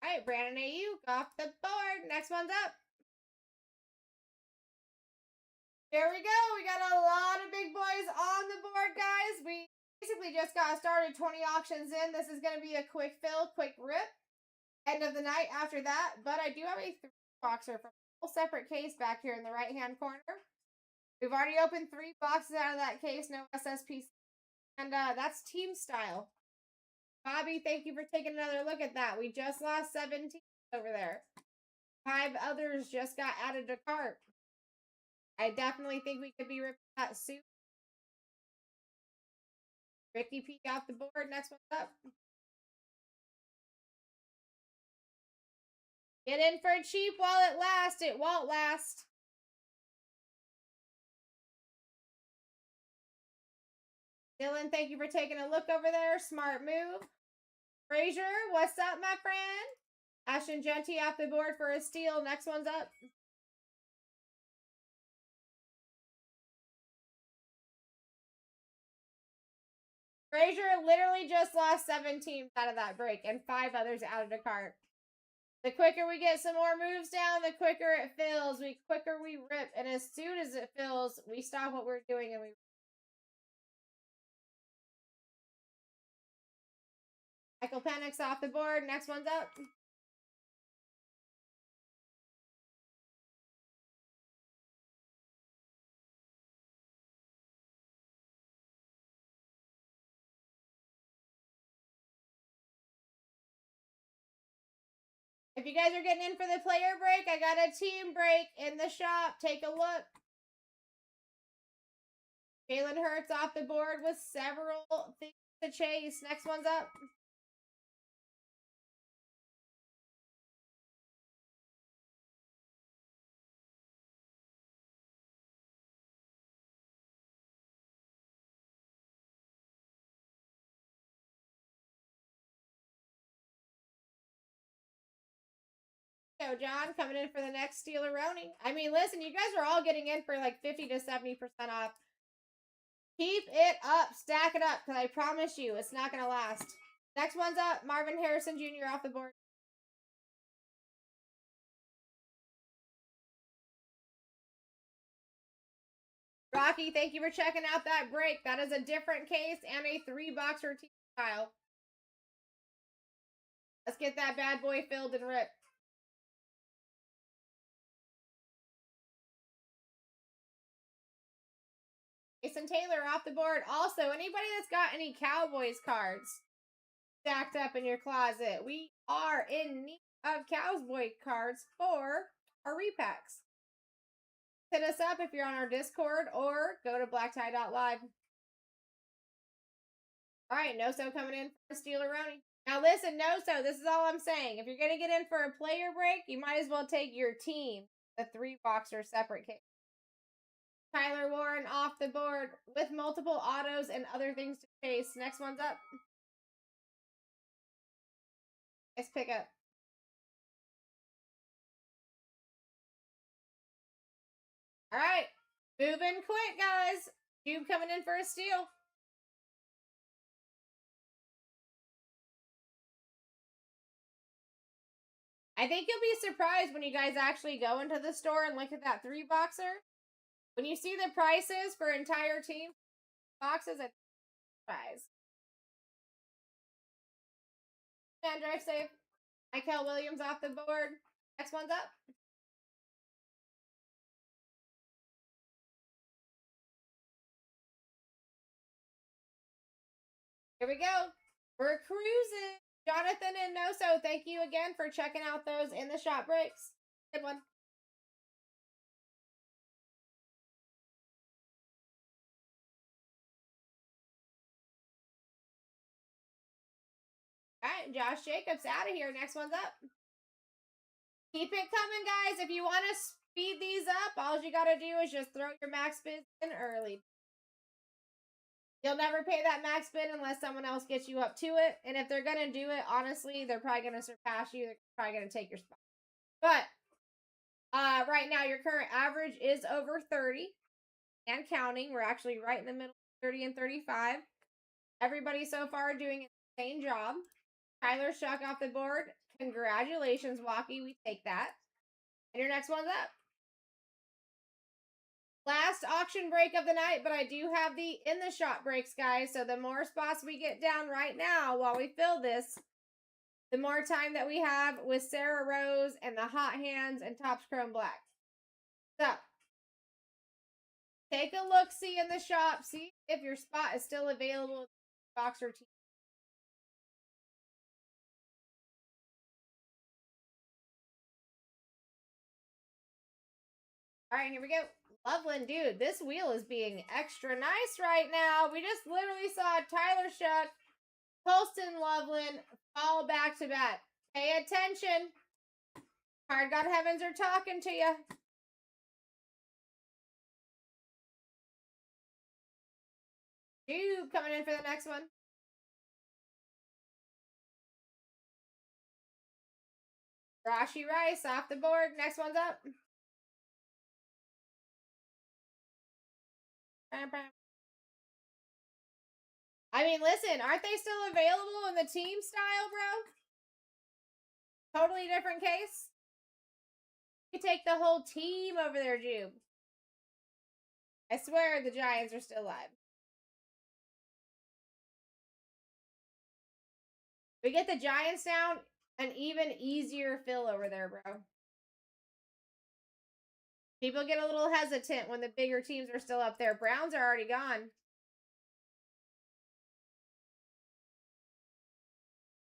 All right, Brandon AU off the board. Next one's up. Here we go. We got a lot of big boys on the board, guys. We basically just got started 20 auctions in. This is going to be a quick fill, quick rip. End of the night after that. But I do have a 3-boxer from a whole separate case back here in the right-hand corner. We've already opened 3 boxes out of that case. No SSPC. And that's team style. Bobby, thank you for taking another look at that. We just lost 17 over there. 5 others just got added to cart. I definitely think we could be ripping that suit. Ricky P off the board. Next one up. Get in for cheap while it lasts. It won't last. Dylan, thank you for taking a look over there. Smart move. Frazier, what's up, my friend? Ashton Genty off the board for a steal. Next one's up. Frazier literally just lost 7 teams out of that break and 5 others out of the cart. The quicker we get some more moves down, the quicker it fills. The quicker we rip. And as soon as it fills, we stop what we're doing and we... Michael Penix off the board. Next one's up. If you guys are getting in for the player break, I got a team break in the shop. Take a look. Jalen Hurts off the board with several things to chase. Next one's up. Go, John, coming in for the next Steeler-Roni. I mean, listen, you guys are all getting in for like 50 to 70% off. Keep it up. Stack it up, because I promise you, it's not going to last. Next one's up. Marvin Harrison Jr. off the board. Rocky, thank you for checking out that break. That is a different case and a 3-boxer team style. Let's get that bad boy filled and ripped. Jason Taylor off the board. Also, anybody that's got any Cowboys cards stacked up in your closet, we are in need of Cowboy cards for our repacks. Hit us up if you're on our Discord or go to BlackTie.live. All right, Noso coming in for Steeler-Roni. Now listen, Noso, this is all I'm saying. If you're going to get in for a player break, you might as well take your team, the 3-boxer separate case. Tyler Warren off the board with multiple autos and other things to chase. Next one's up. Nice pickup. All right. Moving quick, guys. Cube coming in for a steal. I think you'll be surprised when you guys actually go into the store and look at that 3-boxer. When you see the prices for entire team boxes, it's a surprise. And drive safe. Michael Williams off the board. Next one's up. Here we go. We're cruising. Jonathan and Noso, thank you again for checking out those in the shop breaks. Good one. All right, Josh Jacobs out of here. Next one's up. Keep it coming, guys. If you want to speed these up, all you got to do is just throw your max bids in early. You'll never pay that max bid unless someone else gets you up to it. And if they're going to do it, honestly, they're probably going to surpass you. They're probably going to take your spot. But right now, your current average is over 30 and counting. We're actually right in the middle, 30 and 35. Everybody so far doing an insane job. Tyler Shuck off the board. Congratulations, Walkie. We take that. And your next one's up. Last auction break of the night, but I do have the in the shop breaks, guys. So the more spots we get down right now while we fill this, the more time that we have with Sarah Rose and the Hot Hands and Topps Chrome Black. So take a look, see in the shop, see if your spot is still available. Boxer team. All right, here we go. Loveland, dude, this wheel is being extra nice right now. We just literally saw Tyler Shuck, Colston Loveland fall back to back. Pay attention. Card God Heavens are talking to you. Dude, coming in for the next one. Rashi Rice off the board. Next one's up. I mean, listen, aren't they still available in the team style, bro? Totally different case. You take the whole team over there, Jube. I swear the Giants are still alive. We get the Giants down, an even easier fill over there, bro. People get a little hesitant when the bigger teams are still up there. Browns are already gone.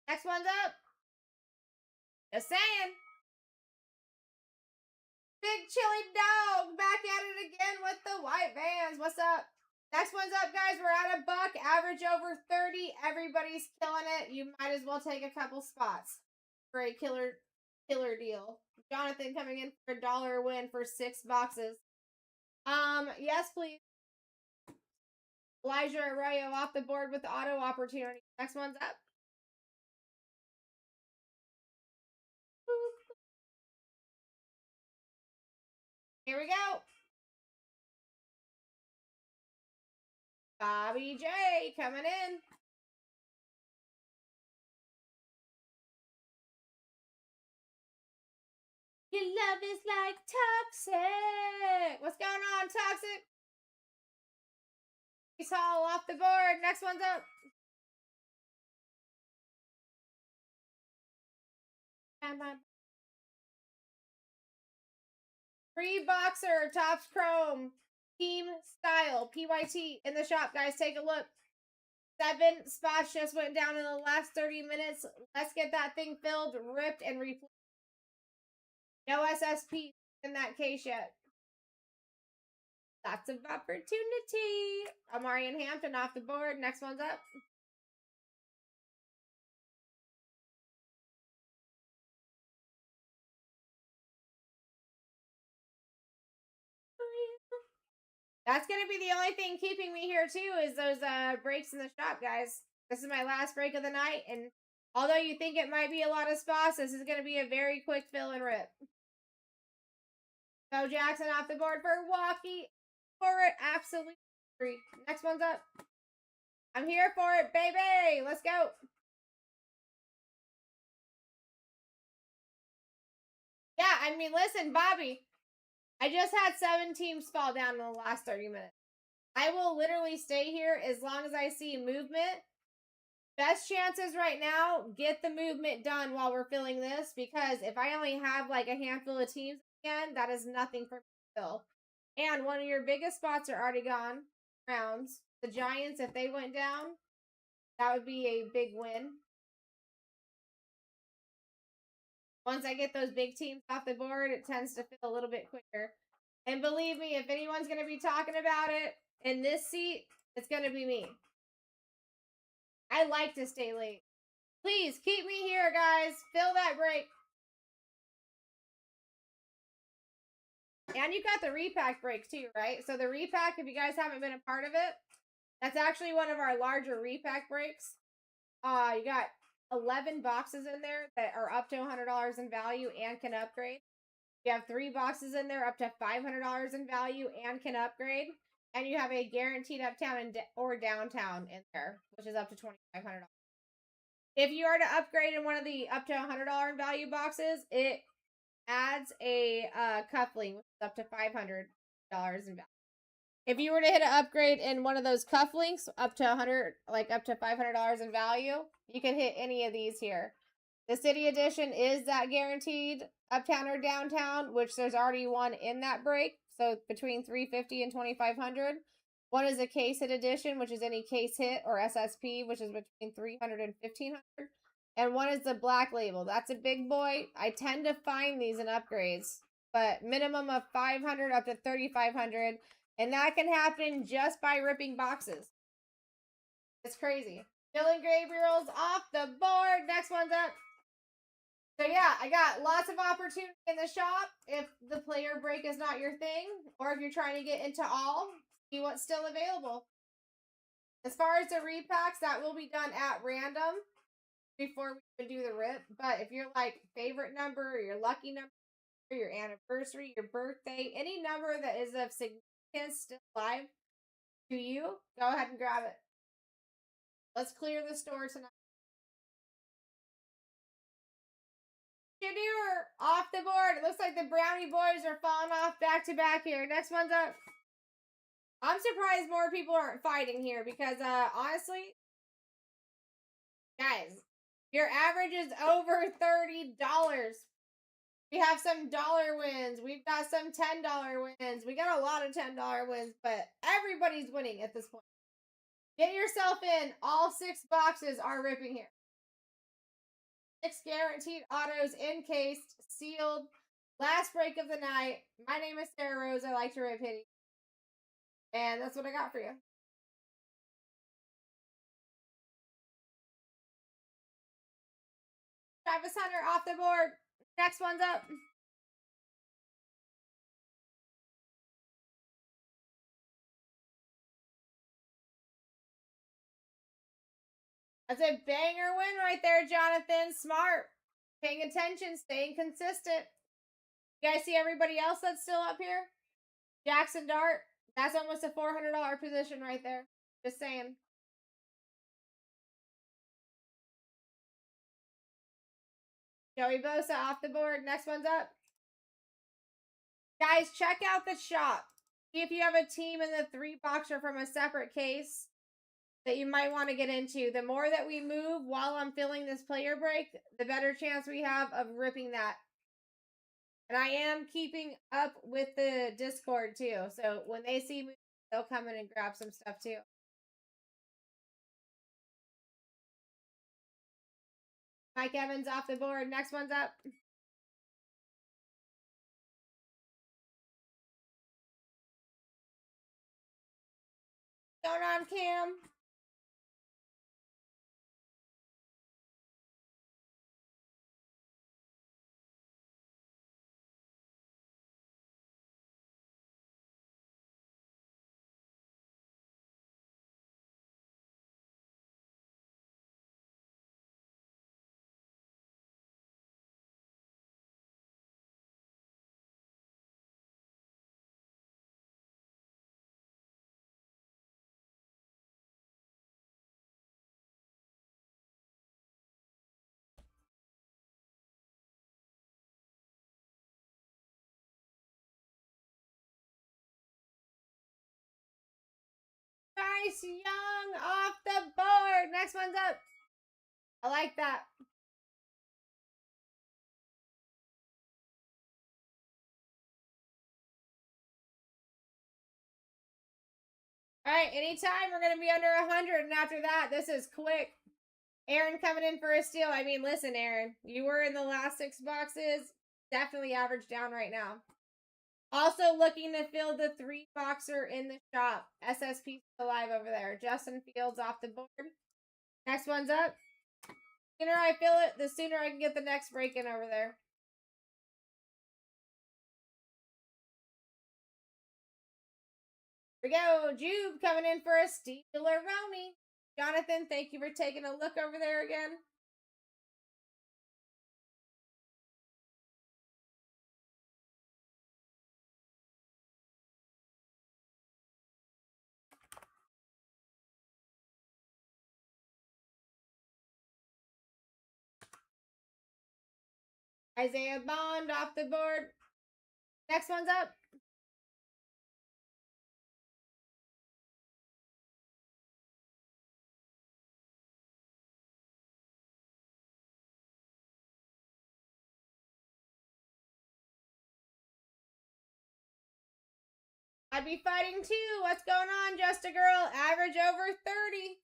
Next one's up. Just saying. Big Chili Dog back at it again with the white vans. What's up? Next one's up, guys. We're at $1. Average over 30. Everybody's killing it. You might as well take a couple spots for a killer deal. Jonathan coming in for $1 win for 6 boxes. Yes, please. Elijah Arroyo off the board with the auto opportunity. Next one's up. Here we go. Bobby J coming in. Your love is like toxic. What's going on, Toxic? He's all off the board. Next one's up. Free boxer, Topps Chrome, team style, PYT in the shop, guys. Take a look. 7 spots just went down in the last 30 minutes. Let's get that thing filled, ripped, and replaced. No SSP in that case yet. Lots of opportunity. Amarian Hampton off the board. Next one's up. That's going to be the only thing keeping me here, too, is those breaks in the shop, guys. This is my last break of the night, and although you think it might be a lot of spots, this is going to be a very quick fill and rip. Bo Jackson off the board for Walkie. For it, absolutely free. Next one's up. I'm here for it, baby. Let's go. Yeah, I mean, listen, Bobby. I just had 7 teams fall down in the last 30 minutes. I will literally stay here as long as I see movement. Best chances right now, get the movement done while we're filling this, because if I only have like a handful of teams again, that is nothing for me to fill. And one of your biggest spots are already gone. Rounds. The Giants, if they went down, that would be a big win. Once I get those big teams off the board, it tends to fill a little bit quicker. And believe me, if anyone's going to be talking about it in this seat, it's going to be me. I like to stay late. Please keep me here, guys. Fill that break. And you got the repack breaks too, right? So the repack, if you guys haven't been a part of it, that's actually one of our larger repack breaks. You got 11 boxes in there that are up to $100 in value and can upgrade. You have 3 boxes in there up to $500 in value and can upgrade. And you have a guaranteed uptown or downtown in there, which is up to $2,500. If you are to upgrade in one of the up to $100 in value boxes, it adds a cuffling, which is up to $500 in value. If you were to hit an upgrade in one of those cufflinks up to $500 in value, you can hit any of these here. The city edition is that guaranteed uptown or downtown, which there's already one in that break. So between $350 and $2,500. One is a case hit edition, which is any case hit, or SSP, which is between $300 and $1,500. And one is the black label. That's a big boy. I tend to find these in upgrades, but minimum of $500 up to $3,500. And that can happen just by ripping boxes. It's crazy. Dylan Gabriel's off the board. Next one's up. So yeah, I got lots of opportunity in the shop. If the player break is not your thing, or if you're trying to get into all, see what's still available. As far as the repacks, that will be done at random before we even do the rip. But if you're like favorite number, or your lucky number, or your anniversary, your birthday, any number that is of significance still live to you, go ahead and grab it. Let's clear the store tonight. Shadur off the board. It looks like the Brownie boys are falling off back to back here. Next one's up. I'm surprised more people aren't fighting here because honestly, guys, your average is over $30. We have some dollar wins. We've got some $10 wins. We got a lot of $10 wins, but everybody's winning at this point. Get yourself in. All 6 boxes are ripping here. 6 guaranteed autos, encased, sealed. Last break of the night. My name is Sarah Rose. I like to rip hitting. And that's what I got for you. Travis Hunter off the board. Next one's up. That's a banger win right there, Jonathan. Smart. Paying attention, staying consistent. You guys see everybody else that's still up here? Jackson Dart. That's almost a $400 position right there. Just saying. Joey Bosa off the board. Next one's up. Guys, check out the shop. See if you have a team in the 3-boxer from a separate case that you might want to get into. The more that we move while I'm filling this player break, the better chance we have of ripping that. And I am keeping up with the Discord too. So when they see me, they'll come in and grab some stuff too. Mike Evans off the board. Next one's up. Going on, Cam. Bryce Young off the board. Next one's up. I like that. All right, anytime we're going to be under 100. And after that, this is quick. Aaron coming in for a steal. I mean, listen, Aaron, you were in the last 6 boxes. Definitely average down right now. Also looking to fill the 3-boxer in the shop. SSP alive over there. Justin Fields off the board. Next one's up. The sooner I fill it, the sooner I can get the next break in over there. Here we go. Jude coming in for a Steeler Romy. Jonathan, thank you for taking a look over there again. Isaiah Bond off the board. Next one's up. I'd be fighting too. What's going on, Just a Girl? Average over 30.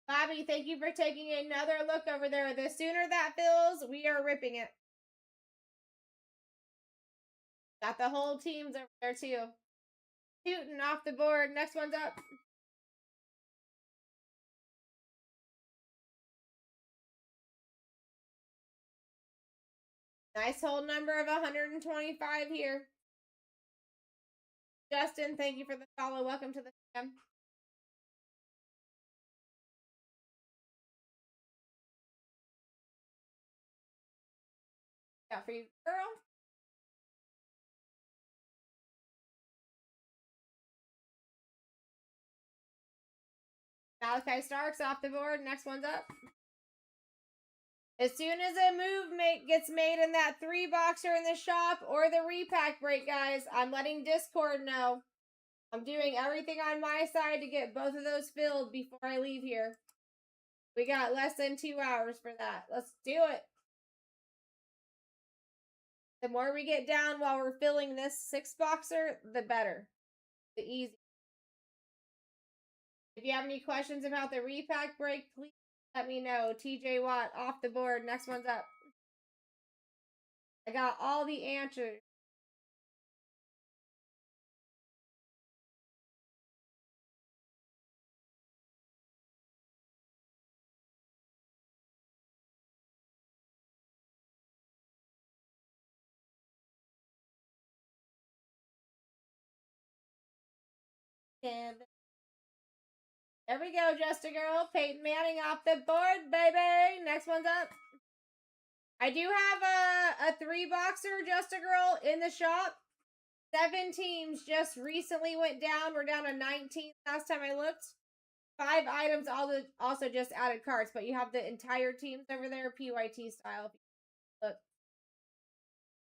Bobby, thank you for taking another look over there. The sooner that fills, we are ripping it. Got the whole teams over there too. Tootin' off the board. Next one's up. Nice hold number of 125 here. Justin, thank you for the follow. Welcome to the fam. Got for you, girl. Malachi Starks off the board. Next one's up. As soon as a move gets made in that 3-boxer in the shop or the repack break, guys, I'm letting Discord know. I'm doing everything on my side to get both of those filled before I leave here. We got less than 2 hours for that. Let's do it. The more we get down while we're filling this 6-boxer, the better. The easier. If you have any questions about the repack break, please let me know. TJ Watt off the board. Next one's up. I got all the answers. And there we go, Just a Girl. Peyton Manning off the board, baby. Next one's up. I do have a 3-boxer, Just a Girl, in the shop. 7 teams just recently went down. We're down to 19 last time I looked. 5 items also just added cards, but you have the entire teams over there, PYT style. Look.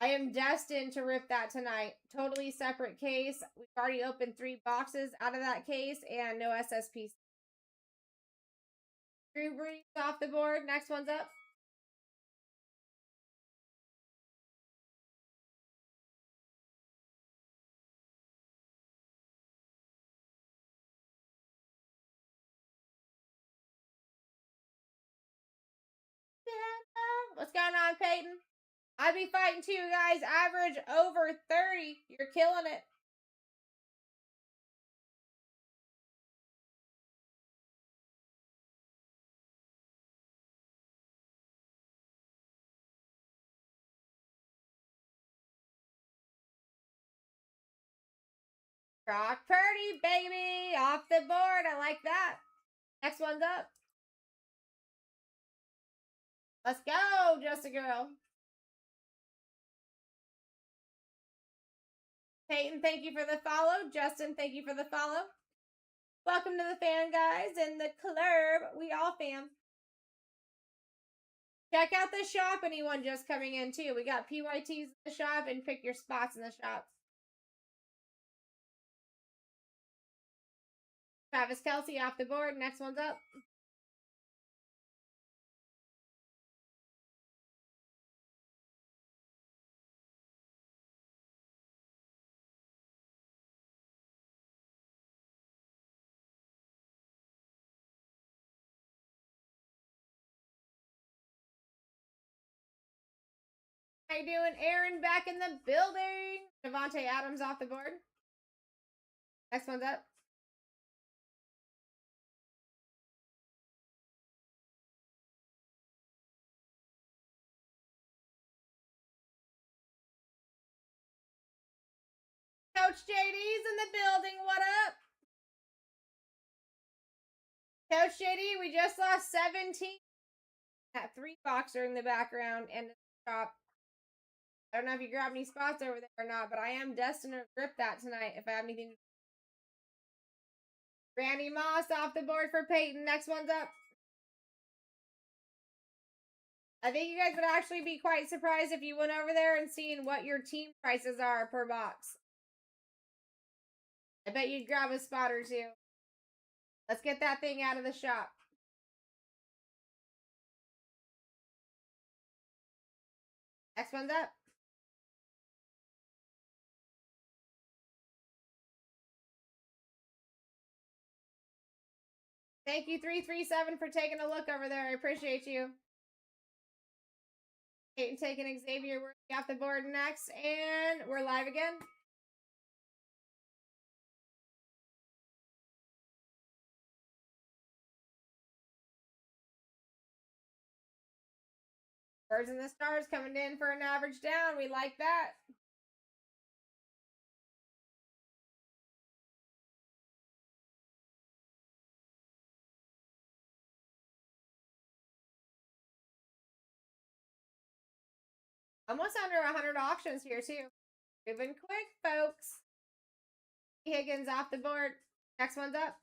I am destined to rip that tonight. Totally separate case. We've already opened 3 boxes out of that case and no SSP. Drew Brees off the board. Next one's up. What's going on, Peyton? I'd be fighting too, guys. Average over 30. You're killing it. Brock Purdy, baby. Off the board. I like that. Next one's up. Let's go, Just a Girl. Peyton, thank you for the follow. Justin, thank you for the follow. Welcome to the fan, guys, and the club. We all fam. Check out the shop, anyone just coming in, too. We got PYTs in the shop, and pick your spots in the shop. Travis Kelce off the board. Next one's up. How you doing, Aaron? Back in the building. Devontae Adams off the board. Next one's up. Coach JD's in the building. What up? Coach JD, we just lost 17. That 3-boxer in the background and the top. I don't know if you grabbed any spots over there or not, but I am destined to rip that tonight if I have anything. Randy Moss off the board for Peyton. Next one's up. I think you guys would actually be quite surprised if you went over there and seen what your team prices are per box. I bet you'd grab a spot or two. Let's get that thing out of the shop. Next one's up. Thank you, 337, for taking a look over there. I appreciate you. Peyton taking Xavier Worthy off the board next, and we're live again. Birds and the Stars coming in for an average down. We like that. Almost under 100 auctions here, too. Moving quick, folks. Higgins off the board. Next one's up.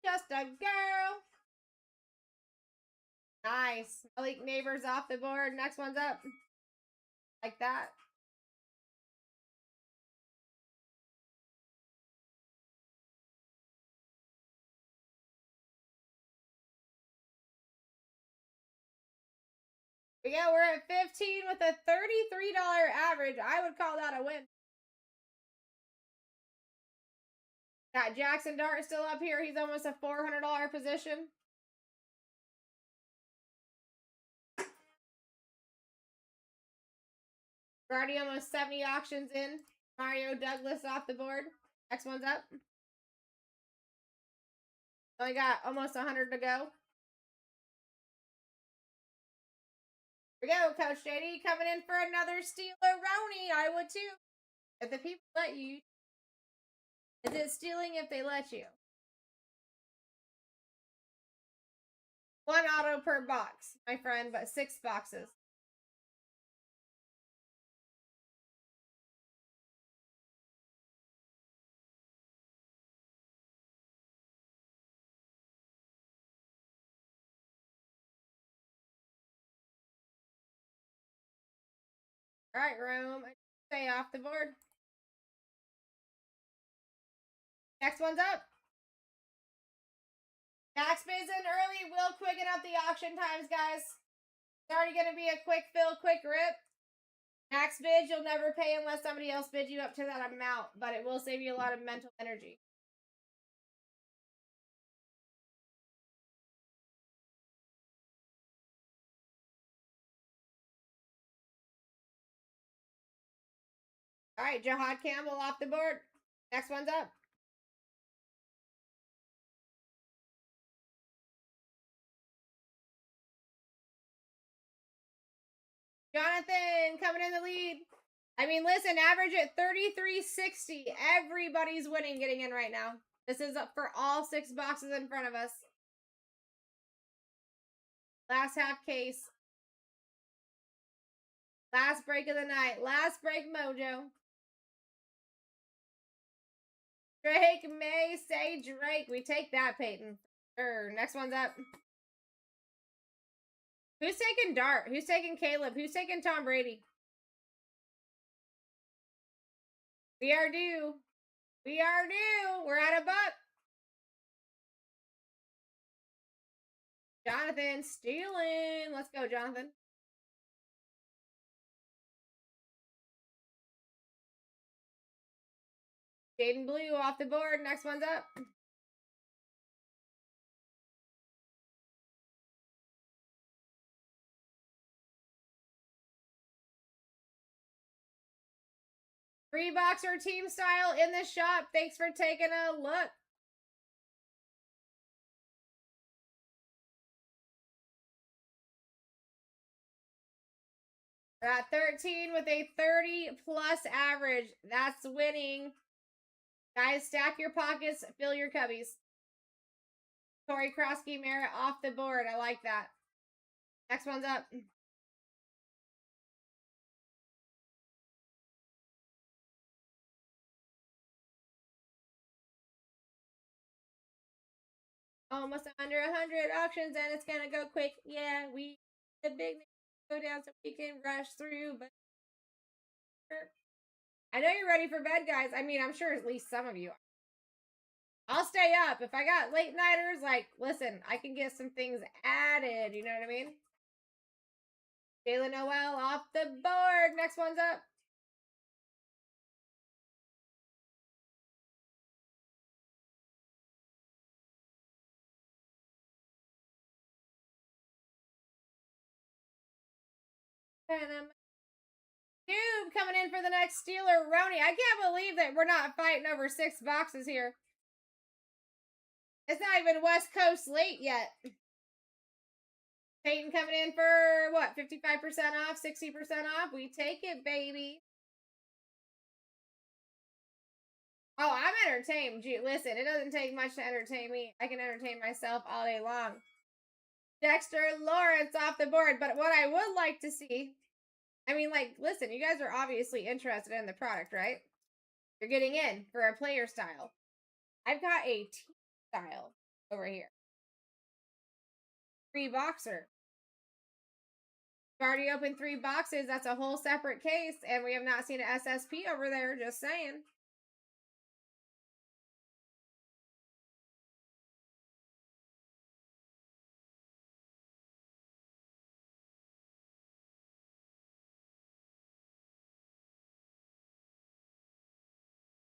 Just a girl. Nice. Malik Neighbors off the board. Next one's up. Like that. We go. We're at 15 with a $33 average. I would call that a win. Got Jackson Dart still up here. He's almost a $400 position. We're already almost 70 auctions in. Mario Douglas off the board. Next one's up. Only got almost 100 to go. Here we go, Coach JD coming in for another Steeler-Roni. I would too. If the people let you. Is it stealing if they let you? One auto per box, my friend, but 6 boxes. All right, Rome. Stay off the board. Next one's up. Max bids in early. We'll quicken up the auction times, guys. It's already going to be a quick fill, quick rip. Max bids, you'll never pay unless somebody else bids you up to that amount, but it will save you a lot of mental energy. All right, Jahad Campbell off the board. Next one's up. Jonathan coming in the lead. I mean, listen, average at 33.60. Everybody's winning getting in right now. This is up for all 6 boxes in front of us. Last half case. Last break of the night. Last break mojo. Drake may say Drake. We take that, Peyton. Sure. Next one's up. Who's taking Dart? Who's taking Caleb? Who's taking Tom Brady? We are due. We are due. We're at a buck. Jonathan stealing. Let's go, Jonathan. Jaden Blue off the board. Next one's up. Free boxer team style in the shop. Thanks for taking a look. We're at 13 with a 30 plus average. That's winning. Guys, stack your pockets, fill your cubbies. Corey Krosky Merritt off the board. I like that. Next one's up. Almost under 100 auctions, and it's gonna go quick. Yeah, the big go down so we can rush through, but I know you're ready for bed, guys. I mean, I'm sure at least some of you are. I'll stay up. If I got late nighters, like, listen, I can get some things added. You know what I mean? Jaylen Noel off the board. Next one's up. Cube coming in for the next Steeler Roni. I can't believe that we're not fighting over 6 boxes here. It's not even West Coast late yet. Peyton coming in for what? 55% off, 60% off. We take it, baby. Oh, I'm entertained. Gee, listen, it doesn't take much to entertain me. I can entertain myself all day long. Dexter Lawrence off the board. But what I would like to see, I mean, like, listen, you guys are obviously interested in the product, right? You're getting in for a player style. I've got a team style over here. Free boxer. We've already opened 3 boxes. That's a whole separate case. And we have not seen an SSP over there. Just saying.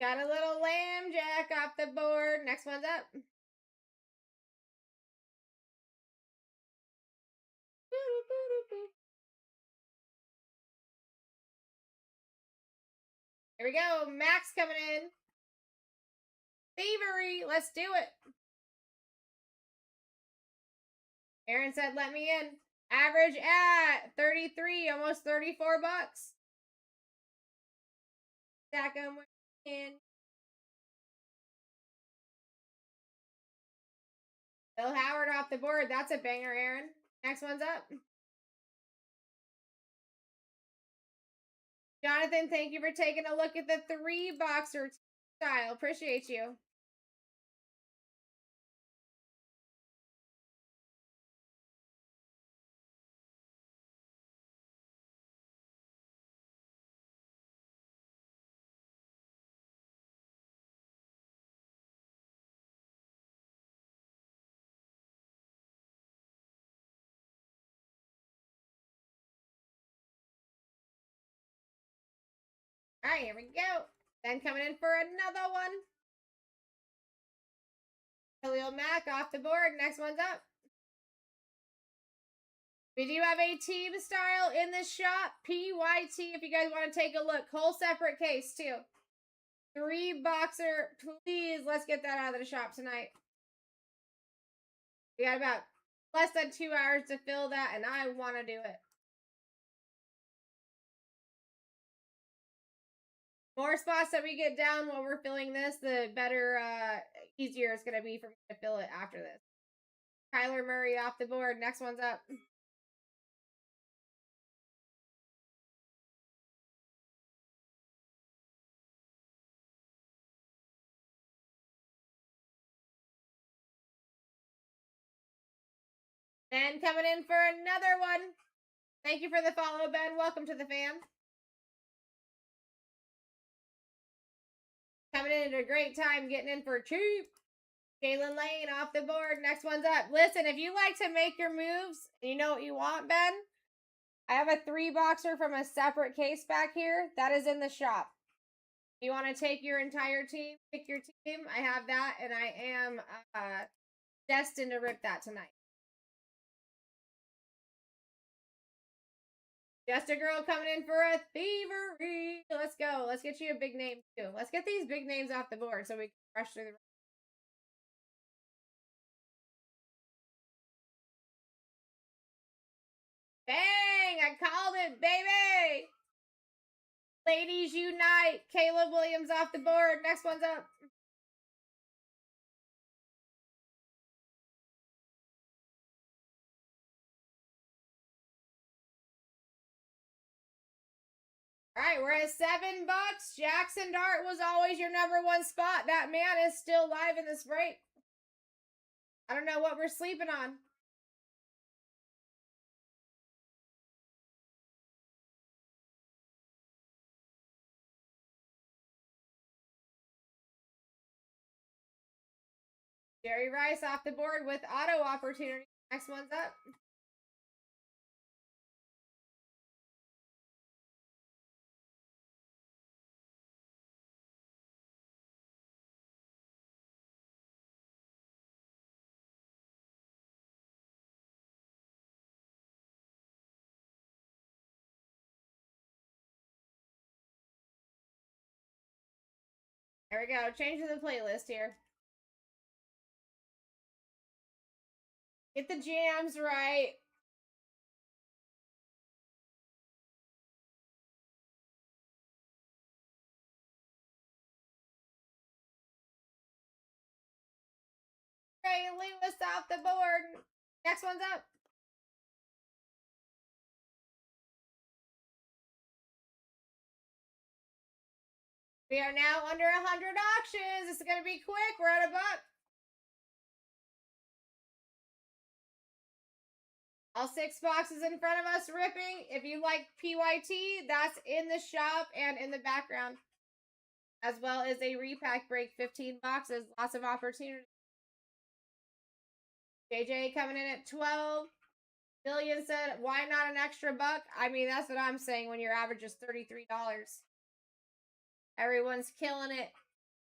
Got a little lamb jack off the board. Next one's up. Here we go. Max coming in. Thievery. Let's do it. Aaron said, let me in. Average at 33, almost 34 bucks. Stack them in. Bill Howard off the board. That's a banger, Aaron. Next one's up. Jonathan, thank you for taking a look at the 3 boxer style. Appreciate you. All right, here we go. Then coming in for another one. Khalil Mack off the board. Next one's up. We do have a team style in the shop. PYT, if you guys want to take a look. Whole separate case, too. 3 boxer. Please, let's get that out of the shop tonight. We got about less than 2 hours to fill that, and I want to do it. More spots that we get down while we're filling this, the better, easier it's going to be for me to fill it after this. Kyler Murray off the board. Next one's up. Ben coming in for another one. Thank you for the follow, Ben. Welcome to the fam. Coming in at a great time, getting in for cheap. Jalen Lane off the board. Next one's up. Listen, if you like to make your moves, and you know what you want, Ben, I have a 3 boxer from a separate case back here. That is in the shop. If you want to take your entire team, pick your team, I have that, and I am destined to rip that tonight. Just a girl coming in for a thievery. Let's go. Let's get you a big name, too. Let's get these big names off the board so we can rush through the... Bang! I called it, 1, baby! Ladies unite. Caleb Williams off the board. Next one's up. All right, we're at $7. Jackson Dart was always your #1 spot. That man is still live in this break. I don't know what we're sleeping on. Jerry Rice off the board with auto opportunity. Next one's up. There we go. Change to the playlist here. Get the jams right. Ray Lewis off the board. Next one's up. We are now under 100 auctions. This is going to be quick. We're at $1. All 6 boxes in front of us ripping. If you like PYT, that's in the shop and in the background. As well as a repack break, 15 boxes. Lots of opportunity. JJ coming in at 12. Billion said, why not an extra buck? I mean, that's what I'm saying when your average is $33. Everyone's killing it.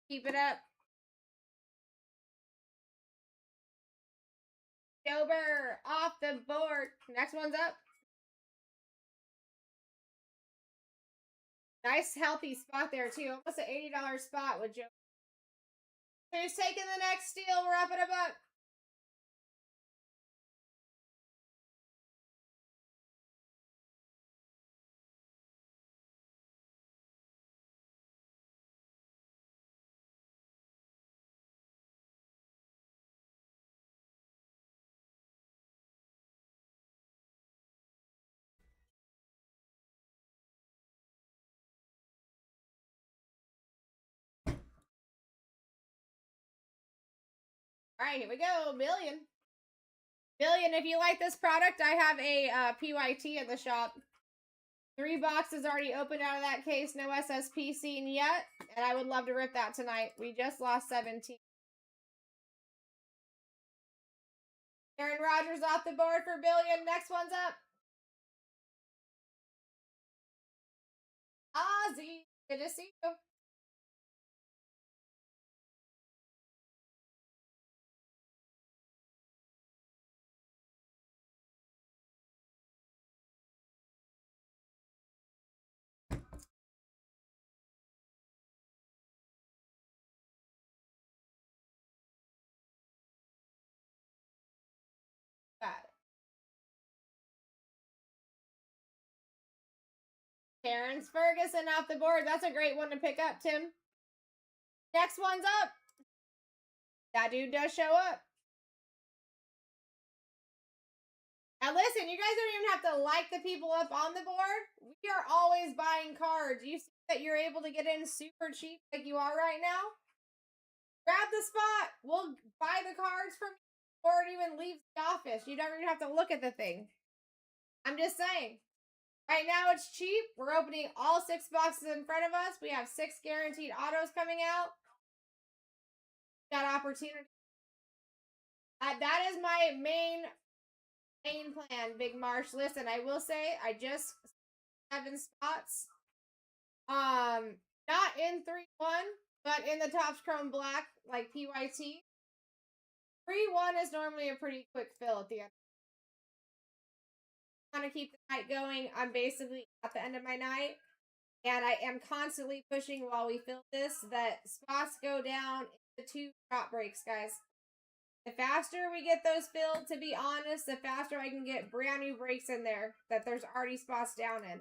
Keep it up. Dober off the board. Next one's up. Nice healthy spot there too. Almost an $80 spot with Joe. Who's taking the next steal? We're up at $1. All right, here we go. Billion. Billion, if you like this product, I have a PYT in the shop. 3 boxes already opened out of that case. No SSP seen yet. And I would love to rip that tonight. We just lost 17. Aaron Rodgers off the board for Billion. Next one's up. Ozzy. Good to see you. Got it. Terrence Ferguson off the board. That's a great one to pick up, Tim. Next one's up. That dude does show up. Now listen, you guys don't even have to like the people up on the board. We are always buying cards. You see that you're able to get in super cheap like you are right now? Grab the spot. We'll buy the cards from you before it even leaves the office. You don't even have to look at the thing. I'm just saying. Right now it's cheap. We're opening all 6 boxes in front of us. We have 6 guaranteed autos coming out. Got opportunity. That is my main plan, Big Marsh. Listen, I will say I just 7 spots. Not in 3-1, but in the Topps Chrome Black, like PYT. 3-1 is normally a pretty quick fill at the end. I want to keep the night going. I'm basically at the end of my night, and I am constantly pushing while we fill this that spots go down into 2 drop breaks, guys. The faster we get those filled, to be honest, the faster I can get brand new breaks in there that there's already spots down in.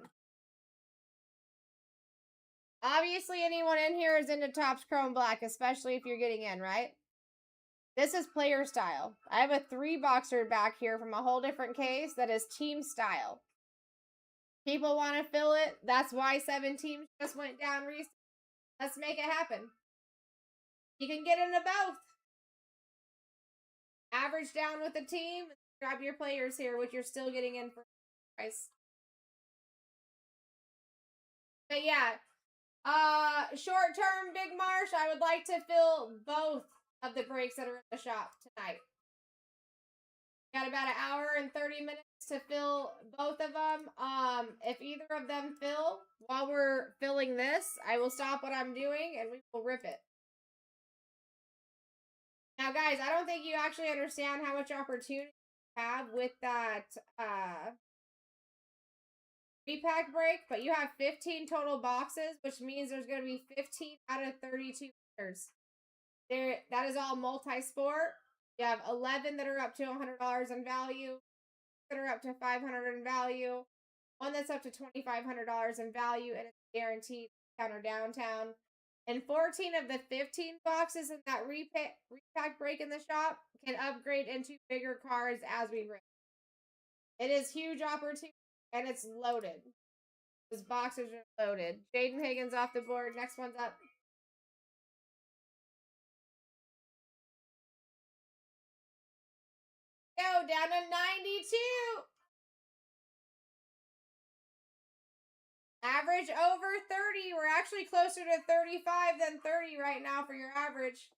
Obviously, anyone in here is into Topps Chrome Black, especially if you're getting in, right? This is player style. I have a 3-boxer back here from a whole different case that is team style. People want to fill it. That's why 7 teams just went down recently. Let's make it happen. You can get into both. Average down with the team. Grab your players here, which you're still getting in for price. But yeah, short term, Big Marsh, I would like to fill both of the breaks that are in the shop tonight. Got about an hour and 30 minutes to fill both of them. If either of them fill while we're filling this, I will stop what I'm doing and we will rip it. Now, guys, I don't think you actually understand how much opportunity you have with that repack break, but you have 15 total boxes, which means there's going to be 15 out of 32 winners. That is all multi-sport. You have 11 that are up to $100 in value, that are up to $500 in value, one that's up to $2,500 in value, and it's guaranteed counter downtown. And 14 of the 15 boxes in that repack break in the shop can upgrade into bigger cards as we rip. It is huge opportunity, and it's loaded. Those boxes are loaded. Jaden Higgins off the board. Next one's up. Go down to 92. Average over 30. We're actually closer to 35 than 30 right now for your average.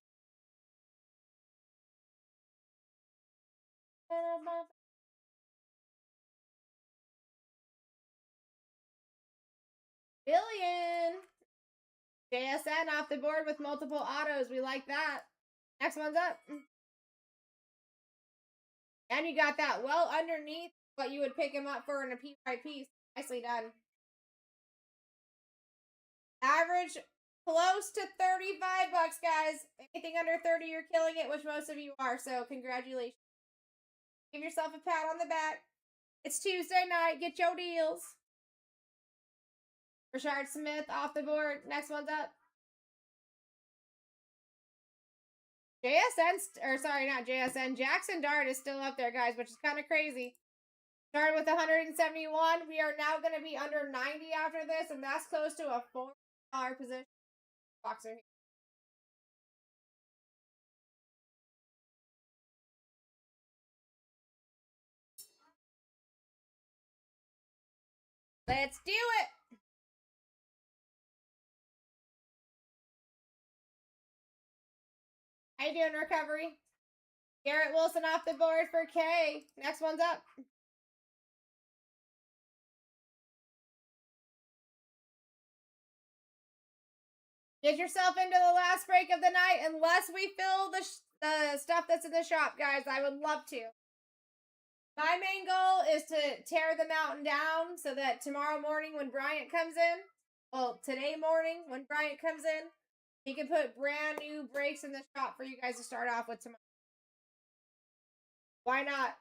Billion. JSN off the board with multiple autos. We like that. Next one's up. And you got that well underneath what you would pick him up for in a PYP. Nicely done. Average close to 35 bucks, guys. Anything under 30, you're killing it, which most of you are. So congratulations. Give yourself a pat on the back. It's Tuesday night. Get your deals. Rashard Smith off the board. Next one's up. Jackson Dart is still up there, guys, which is kind of crazy. Started with 171. We are now going to be under 90 after this, and that's close to a $4 position. Boxer. Let's do it. How you doing, Recovery? Garrett Wilson off the board for K. Next one's up. Get yourself into the last break of the night unless we fill the stuff that's in the shop, guys. I would love to. My main goal is to tear the mountain down so that tomorrow morning when Bryant comes in, well, today morning when Bryant comes in, he can put brand new breaks in the shop for you guys to start off with tomorrow. Why not?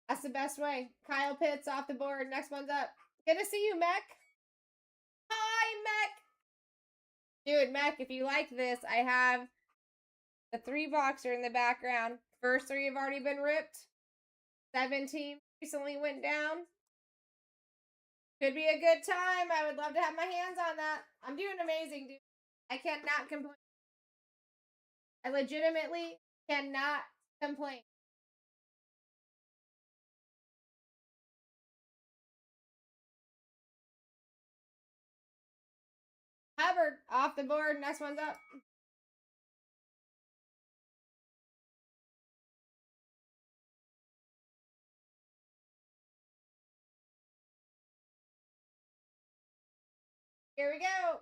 That's the best way. Kyle Pitts off the board. Next one's up. Good to see you, Mech. Hi, Mech. Dude, Mech, if you like this, I have the 3-boxer in the background. First 3 have already been ripped. 17 recently went down. Could be a good time. I would love to have my hands on that. I'm doing amazing, dude. I cannot complain. I legitimately cannot complain. Hubbard off the board. Next one's up. Here we go.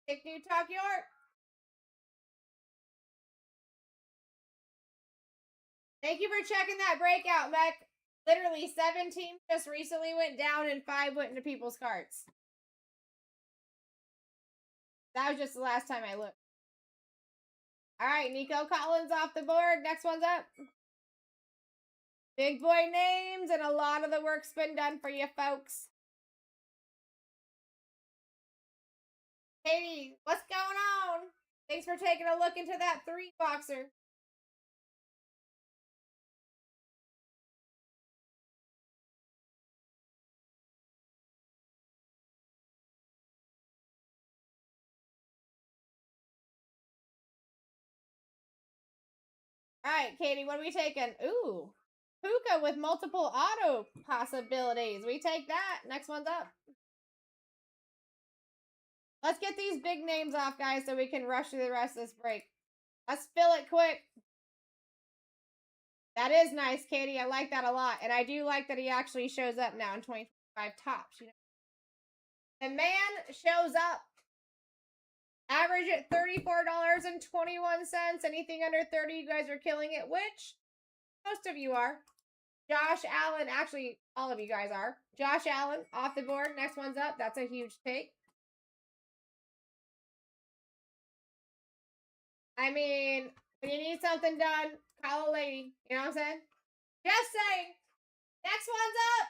Pick New Talk York. Thank you for checking that breakout, Mech. Literally 7 teams just recently went down and 5 went into people's carts. That was just the last time I looked. All right, Nico Collins off the board. Next one's up. Big boy names, and a lot of the work's been done for you folks. Katie, what's going on? Thanks for taking a look into that 3-boxer. All right, Katie, what are we taking? Ooh, Puka with multiple auto possibilities. We take that. Next one's up. Let's get these big names off, guys, so we can rush through the rest of this break. Let's fill it quick. That is nice, Katie. I like that a lot. And I do like that he actually shows up now in 2025 tops. You know? The man shows up. Average at $34.21. Anything under 30, you guys are killing it, which most of you are. Josh Allen, actually, all of you guys are. Josh Allen off the board. Next one's up. That's a huge take. I mean, when you need something done, call a lady. You know what I'm saying? Just saying. Next one's up.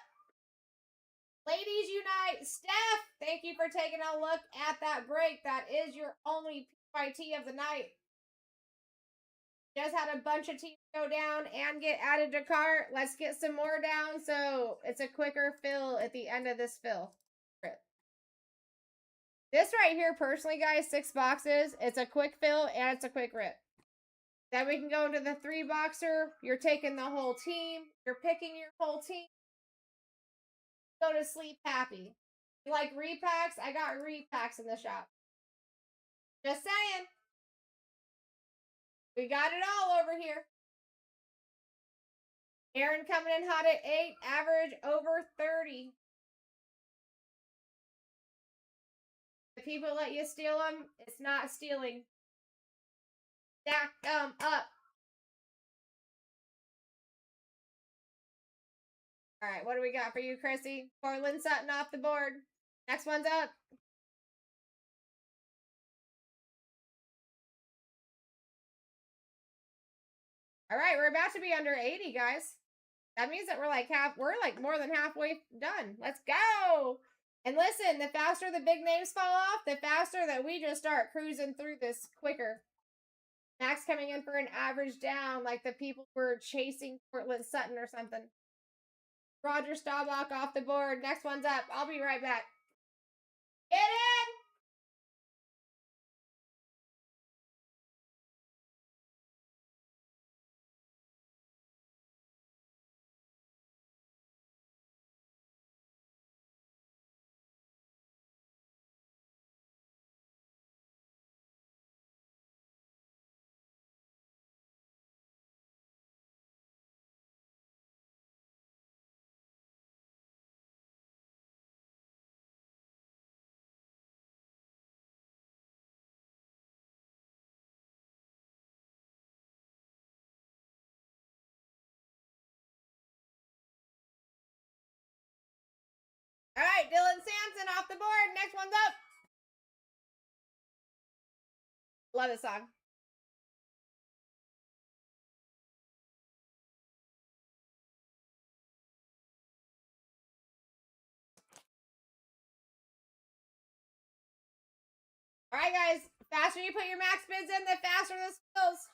Ladies Unite. Steph, thank you for taking a look at that break. That is your only PYT of the night. Just had a bunch of teams go down and get added to cart. Let's get some more down so it's a quicker fill at the end of this fill. This right here, personally, guys, 6 boxes. It's a quick fill and it's a quick rip. Then we can go into the 3-boxer. You're taking the whole team. You're picking your whole team. Go to sleep happy. You like repacks? I got repacks in the shop. Just saying. We got it all over here. Aaron coming in hot at 8. Average over 30. If people let you steal them, it's not stealing. Stack them up. All right, what do we got for you, Chrissy? Cortland Sutton off the board. Next one's up. All right, we're about to be under 80, guys. That means that we're like more than halfway done. Let's go. And listen, the faster the big names fall off, the faster that we just start cruising through this quicker. Max coming in for an average down, like the people were chasing Cortland Sutton or something. Roger Staubach off the board. Next one's up. I'll be right back. Get in! All right, Dylan Sampson off the board. Next one's up. Love this song. All right, guys. Faster you put your max bids in, the faster this goes.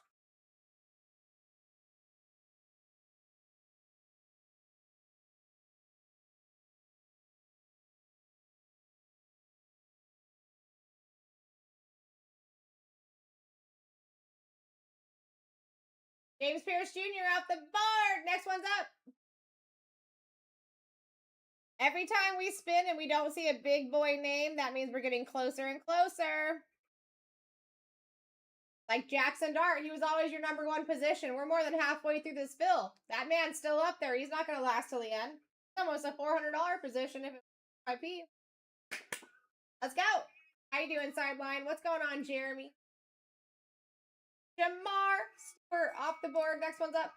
James Pierce Jr. off the board. Next one's up. Every time we spin and we don't see a big boy name, that means we're getting closer and closer. Like Jackson Dart, he was always your number 1 position. We're more than halfway through this fill. That man's still up there. He's not going to last till the end. It's almost a $400 position if it was IP. Let's go. How you doing, sideline? What's going on, Jeremy? Jamar Stewart off the board. Next one's up.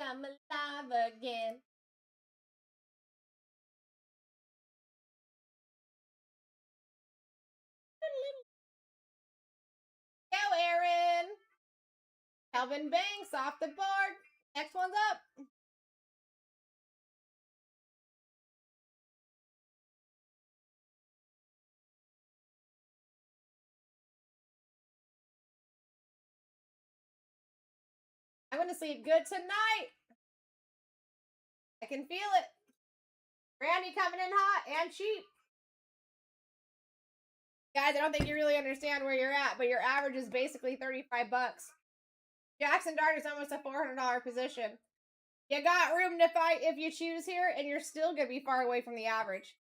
I'm alive again. Kelvin Banks off the board. Next one's up. I'm going to sleep good tonight. I can feel it. Randy coming in hot and cheap. Guys, I don't think you really understand where you're at, but your average is basically 35 bucks. Jackson Dart is almost a $400 position. You got room to fight if you choose here, and you're still going to be far away from the average.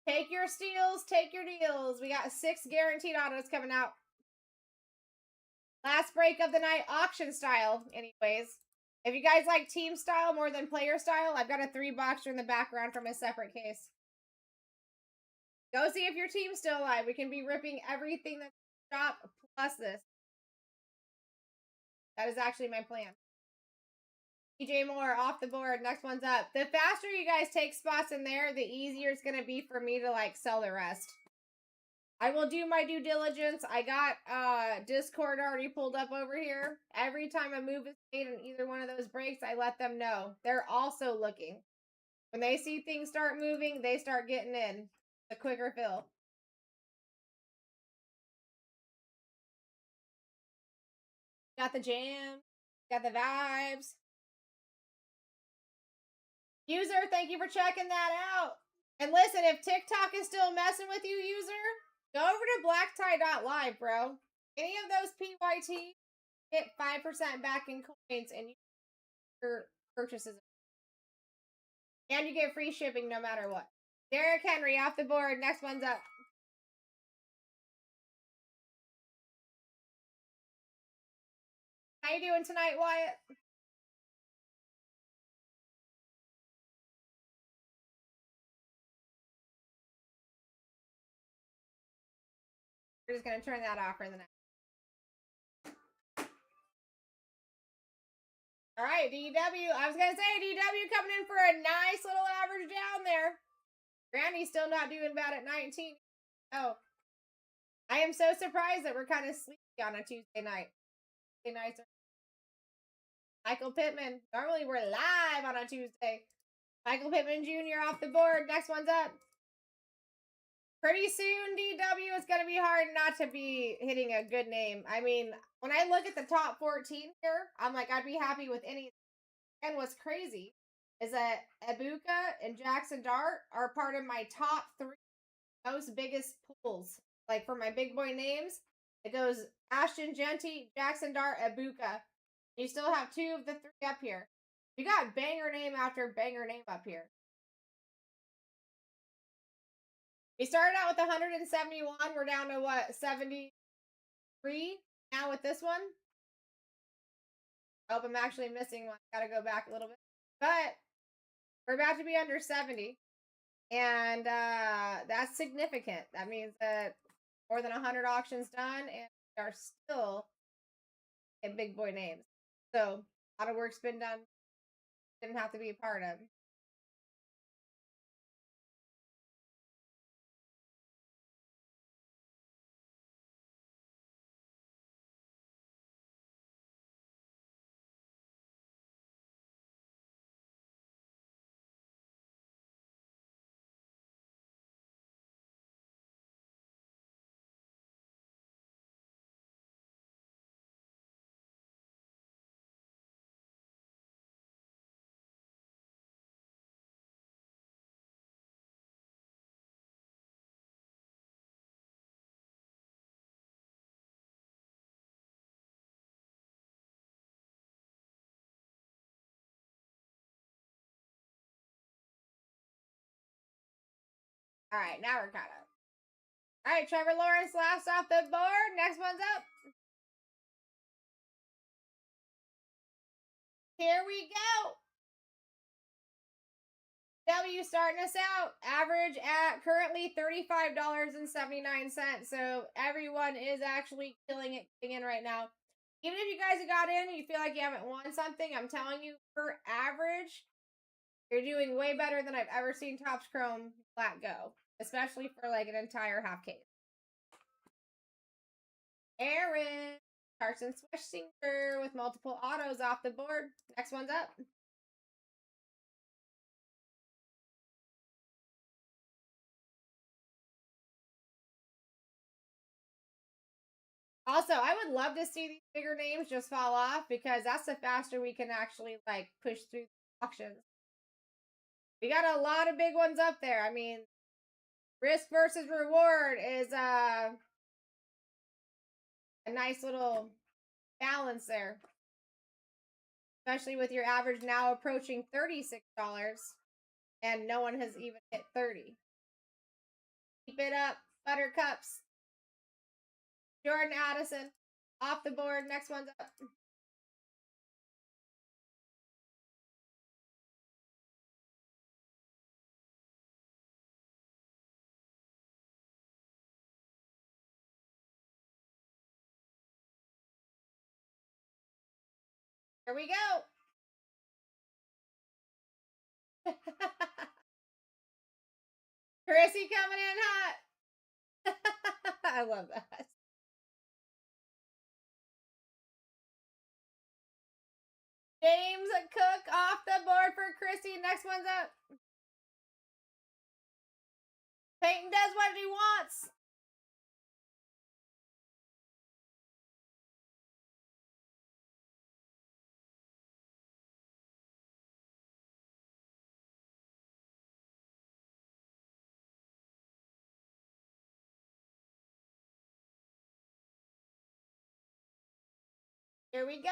Take your steals, take your deals. We got 6 guaranteed autos coming out. Last break of the night, auction style, anyways. If you guys like team style more than player style, I've got a 3-boxer in the background from a separate case. Go see if your team's still alive. We can be ripping everything that's in the shop plus this. That is actually my plan. DJ Moore off the board. Next one's up. The faster you guys take spots in there, the easier it's going to be for me to like sell the rest. I will do my due diligence. I got Discord already pulled up over here. Every time a move is made in either one of those breaks, I let them know. They're also looking. When they see things start moving, they start getting in. The quicker fill. Got the jam. Got the vibes. User, thank you for checking that out. And listen, if TikTok is still messing with you, user, go over to BlackTie.live, bro. Any of those PYT, get 5% back in coins and your purchases. And you get free shipping no matter what. Derrick Henry off the board. Next one's up. How you doing tonight, Wyatt? We're just going to turn that off for the next. All right, DW. I was going to say, DW coming in for a nice little average down there. Granny's still not doing bad at 19. Oh. I am so surprised that we're kind of sleepy on a Tuesday night. Tuesday nights are... Michael Pittman. Normally we're live on a Tuesday. Michael Pittman Jr. off the board. Next one's up. Pretty soon, DW, it's going to be hard not to be hitting a good name. I mean, when I look at the top 14 here, I'm like, I'd be happy with any. And what's crazy is that Ibuka and Jackson Dart are part of my top 3 most biggest pools. Like for my big boy names, it goes Ashton Genty, Jackson Dart, Ibuka. You still have 2 of the 3 up here. You got banger name after banger name up here. We started out with 171. We're down to what, 73 now with this one? I hope I'm actually missing one. Gotta go back a little bit. But we're about to be under 70. And that's significant. That means that more than 100 auctions done, and we are still in big boy names. So a lot of work's been done. Didn't have to be a part of. All right, now we're caught up. All right, Trevor Lawrence last off the board. Next one's up. Here we go. W starting us out. Average at currently $35.79. So everyone is actually killing it in right now. Even if you guys have got in and you feel like you haven't won something, I'm telling you, for average, you're doing way better than I've ever seen Topps Chrome Black go. Especially for like an entire half case. Aaron. Carson Swessinger with multiple autos off the board. Next one's up. Also, I would love to see these bigger names just fall off because that's the faster we can actually like push through auctions. We got a lot of big ones up there. I mean, risk versus reward is a nice little balance there. Especially with your average now approaching $36 and no one has even hit 30. Keep it up, Buttercups. Jordan Addison off the board. Next one's up. Here we go. Chrissy coming in hot. I love that. James Cook off the board for Chrissy. Next one's up. Peyton does what he wants. Here we go.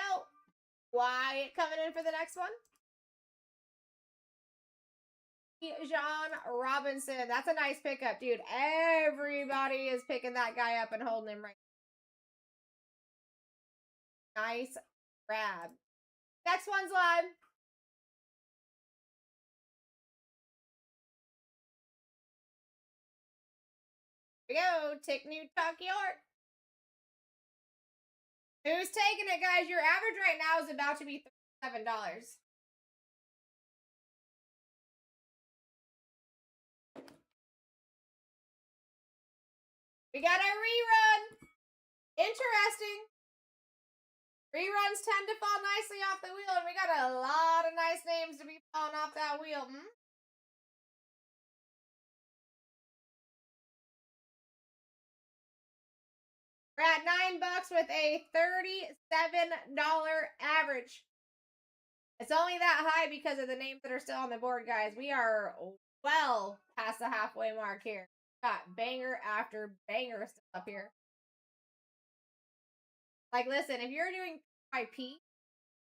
Wyatt coming in for the next one. John Robinson. That's a nice pickup, dude. Everybody is picking that guy up and holding him right. Nice grab. Next one's live. Here we go. Tick New Tuck York. Who's taking it, guys? Your average right now is about to be $37. We got a rerun. Interesting. Reruns tend to fall nicely off the wheel, and we got a lot of nice names to be falling off that wheel. We're at $9 with a $37 average. It's only that high because of the names that are still on the board, guys. We are well past the halfway mark here. Got banger after banger stuff up here. Like, listen, if you're doing IP,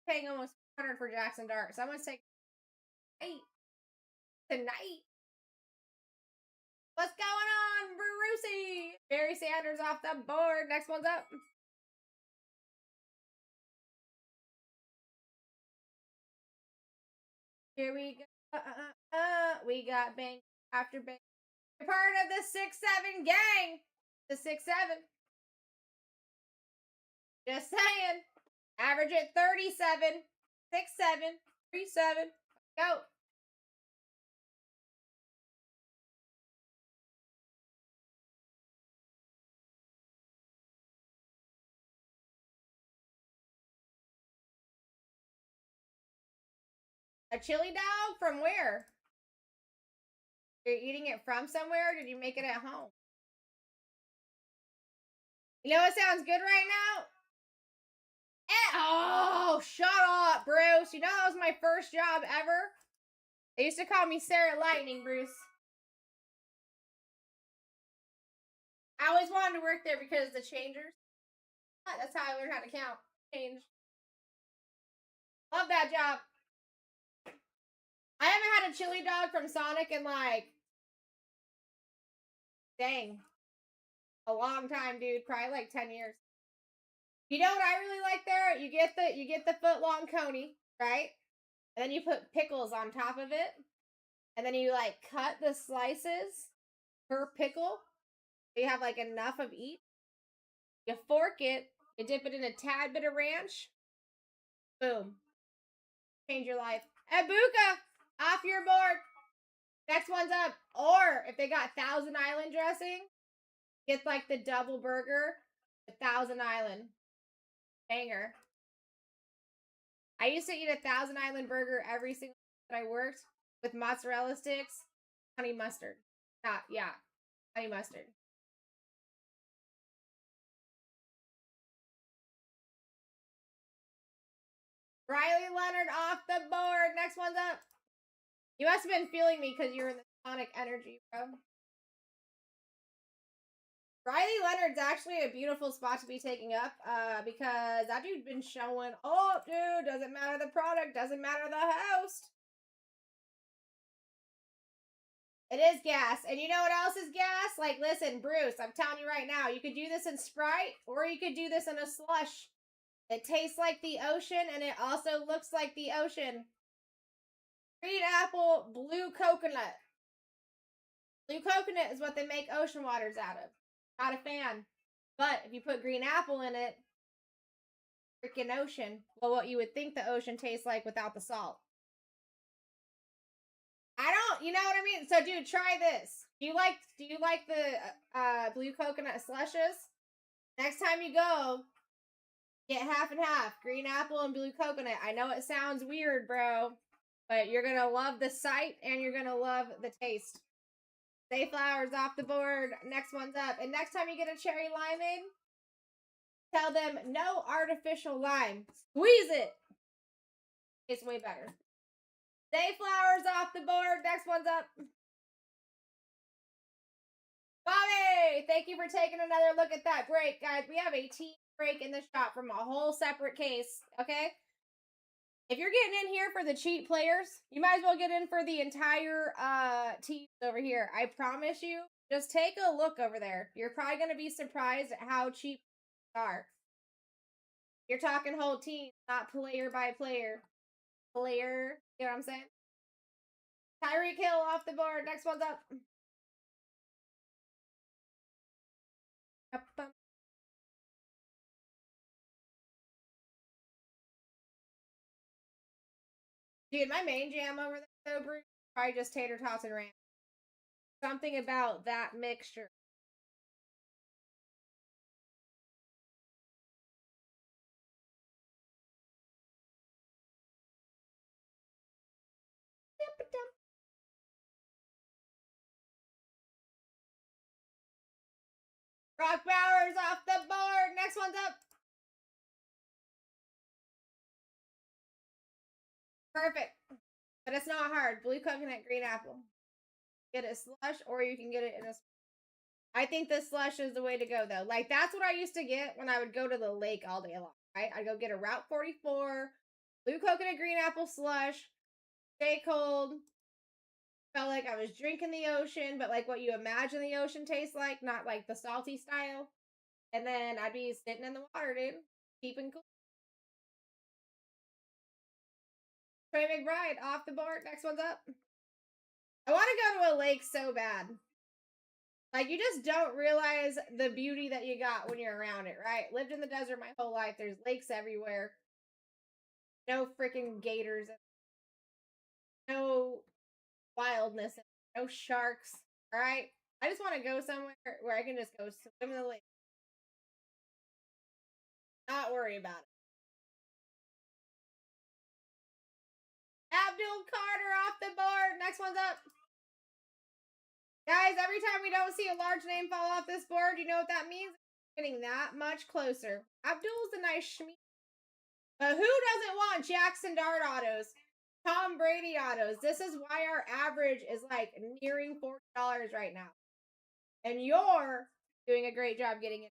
paying almost $100 for Jackson Dart. Someone's taking tonight. What's going on, Brucey? Barry Sanders off the board. Next one's up. Here we go. We got bang after bang. You're part of the 6-7 gang. The 6-7. Just saying. Average at 37. 6-7. 3-7. Go. A chili dog from where? You're eating it from somewhere? Or did you make it at home? You know what sounds good right now? Oh, shut up, Bruce. You know that was my first job ever? They used to call me Sarah Lightning, Bruce. I always wanted to work there because the changers. That's how I learned how to count. Change. Love that job. I haven't had a chili dog from Sonic in like, dang, a long time, dude. Probably like 10 years. You know what I really like there? You get the foot long coney, right? And then you put pickles on top of it. And then you like cut the slices per pickle. So you have like enough of each. You fork it, you dip it in a tad bit of ranch. Boom. Change your life. Abuka, off your board. Next one's up. Or if they got Thousand Island dressing, get like the double burger, the Thousand Island. Banger. I used to eat a Thousand Island burger every single time that I worked with mozzarella sticks, honey mustard. Yeah, honey mustard. Riley Leonard off the board. Next one's up. You must have been feeling me because you're in the sonic energy, bro. Riley Leonard's actually a beautiful spot to be taking up because that dude's been showing, oh, dude, doesn't matter the product, doesn't matter the host. It is gas. And you know what else is gas? Like, listen, Bruce, I'm telling you right now, you could do this in Sprite or you could do this in a slush. It tastes like the ocean and it also looks like the ocean. Green apple, blue coconut. Blue coconut is what they make ocean waters out of. Not a fan. But if you put green apple in it, freaking ocean. Well, what you would think the ocean tastes like without the salt. I don't, you know what I mean? So, dude, try this. Do you like the blue coconut slushes? Next time you go, get half and half, green apple and blue coconut. I know it sounds weird, bro, but you're gonna love the sight and you're gonna love the taste. Flowers off the board. Next one's up. And next time you get a cherry limeade, tell them no artificial lime. Squeeze it. It's way better. Flowers off the board. Next one's up. Bobby, thank you for taking another look at that break. Guys, we have a team break in the shop from a whole separate case, okay? If you're getting in here for the cheap players, you might as well get in for the entire team over here. I promise you, just take a look over there. You're probably going to be surprised at how cheap they are. You're talking whole team, not player by player. Player, you know what I'm saying? Tyreek Hill off the board. Next one's up. Dude, my main jam over there, though, Bruce, probably just tater tots and ranch. Something about that mixture. Rock Bowers off the board. Next one's up. Perfect. But it's not hard. Blue coconut, green apple. Get a slush or you can get it in a... I think this slush is the way to go, though. Like, that's what I used to get when I would go to the lake all day long, right? I'd go get a Route 44, blue coconut, green apple slush, stay cold. Felt like I was drinking the ocean, but like what you imagine the ocean tastes like, not like the salty style. And then I'd be sitting in the water, dude, keeping cool. Trey McBride off the board. Next one's up. I want to go to a lake so bad. Like, you just don't realize the beauty that you got when you're around it, right? Lived in the desert my whole life. There's lakes everywhere. No freaking gators. No wildness. No sharks. All right? I just want to go somewhere where I can just go swim in the lake. Not worry about it. Abdul Carter off the board. Next one's up. Guys, every time we don't see a large name fall off this board, you know what that means? Getting that much closer. Abdul's a nice schmeat. But who doesn't want Jackson Dart autos? Tom Brady autos. This is why our average is like nearing $40 right now. And you're doing a great job getting it.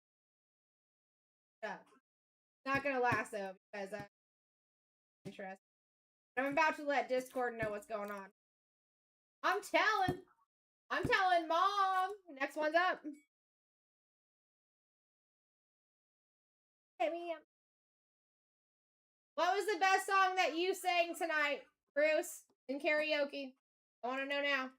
Not going to last though because I'm interested. I'm about to let Discord know what's going on. I'm telling Mom. Next one's up. Hit me up. What was the best song that you sang tonight, Bruce, in karaoke? I want to know now.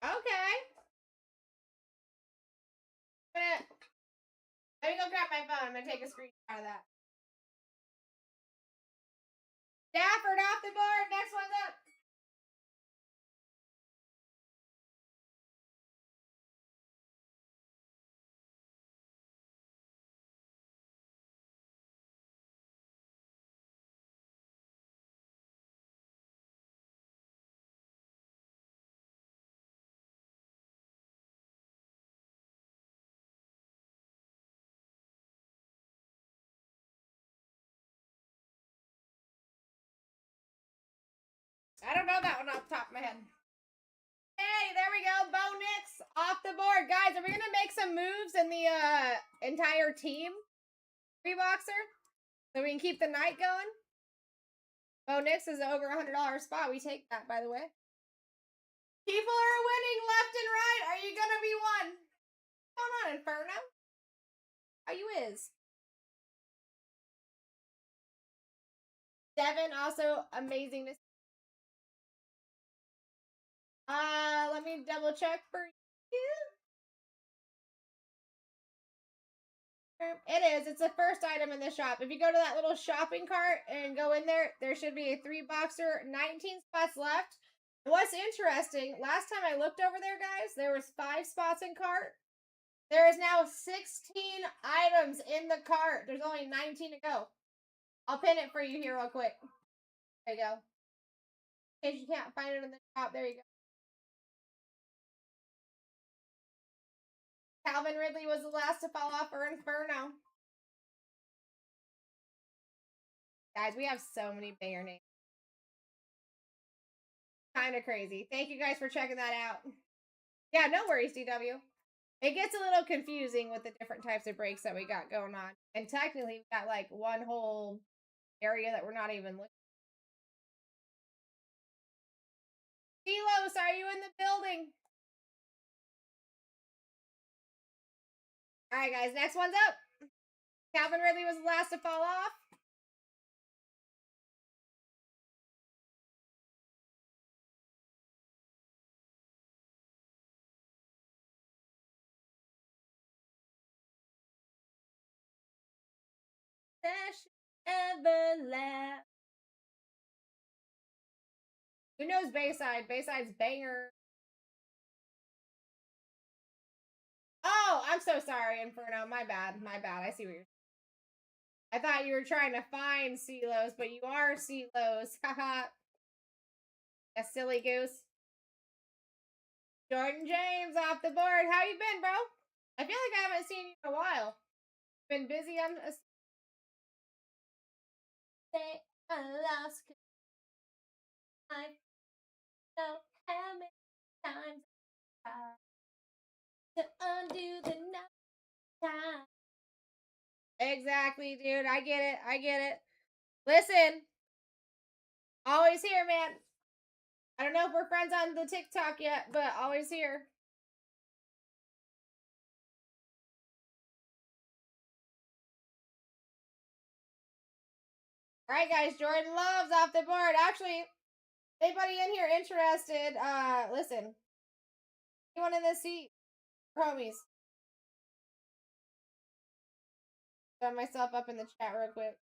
Okay. Let me go grab my phone. I'm going to take a screenshot of that. Stafford off the board. Next one's up. I don't know that one off the top of my head. Hey, there we go. Bo Nix off the board. Guys, are we going to make some moves in the entire team? Reboxer? So we can keep the night going? Bo Nix is over $100 spot. We take that, by the way. People are winning left and right. Are you going to be one? What's going on, Inferno? How you is? Devin, also amazing to see. Let me double check for you. It is. It's the first item in the shop. If you go to that little shopping cart and go in there, there should be a 3-boxer, 19 spots left. What's interesting, last time I looked over there, guys, there was 5 spots in cart. There is now 16 items in the cart. There's only 19 to go. I'll pin it for you here real quick. There you go. In case you can't find it in the shop, there you go. Calvin Ridley was the last to fall off for Inferno. Guys, we have so many banger names. Kind of crazy. Thank you guys for checking that out. Yeah, no worries, DW. It gets a little confusing with the different types of breaks that we got going on. And technically, we got like one whole area that we're not even looking. Delos, are you in the building? All right, guys, next one's up. Calvin Ridley was the last to fall off. Ever left. Who knows Bayside? Bayside's banger. Oh, I'm so sorry, Inferno. My bad. My bad. I see what you're. I thought you were trying to find CeeLo's, but you are CeeLo's. Haha. A silly goose. Jordan James off the board. How you been, bro? I feel like I haven't seen you in a while. Been busy. I'm a... Say I lost. I know how many times I tried to undo the time. Exactly, dude. I get it. I get it. Listen. Always here, man. I don't know if we're friends on the TikTok yet, but always here. All right, guys. Jordan Love's off the board. Actually, anybody in here interested? Listen. Anyone in this seat? Homies. Got myself up in the chat real quick.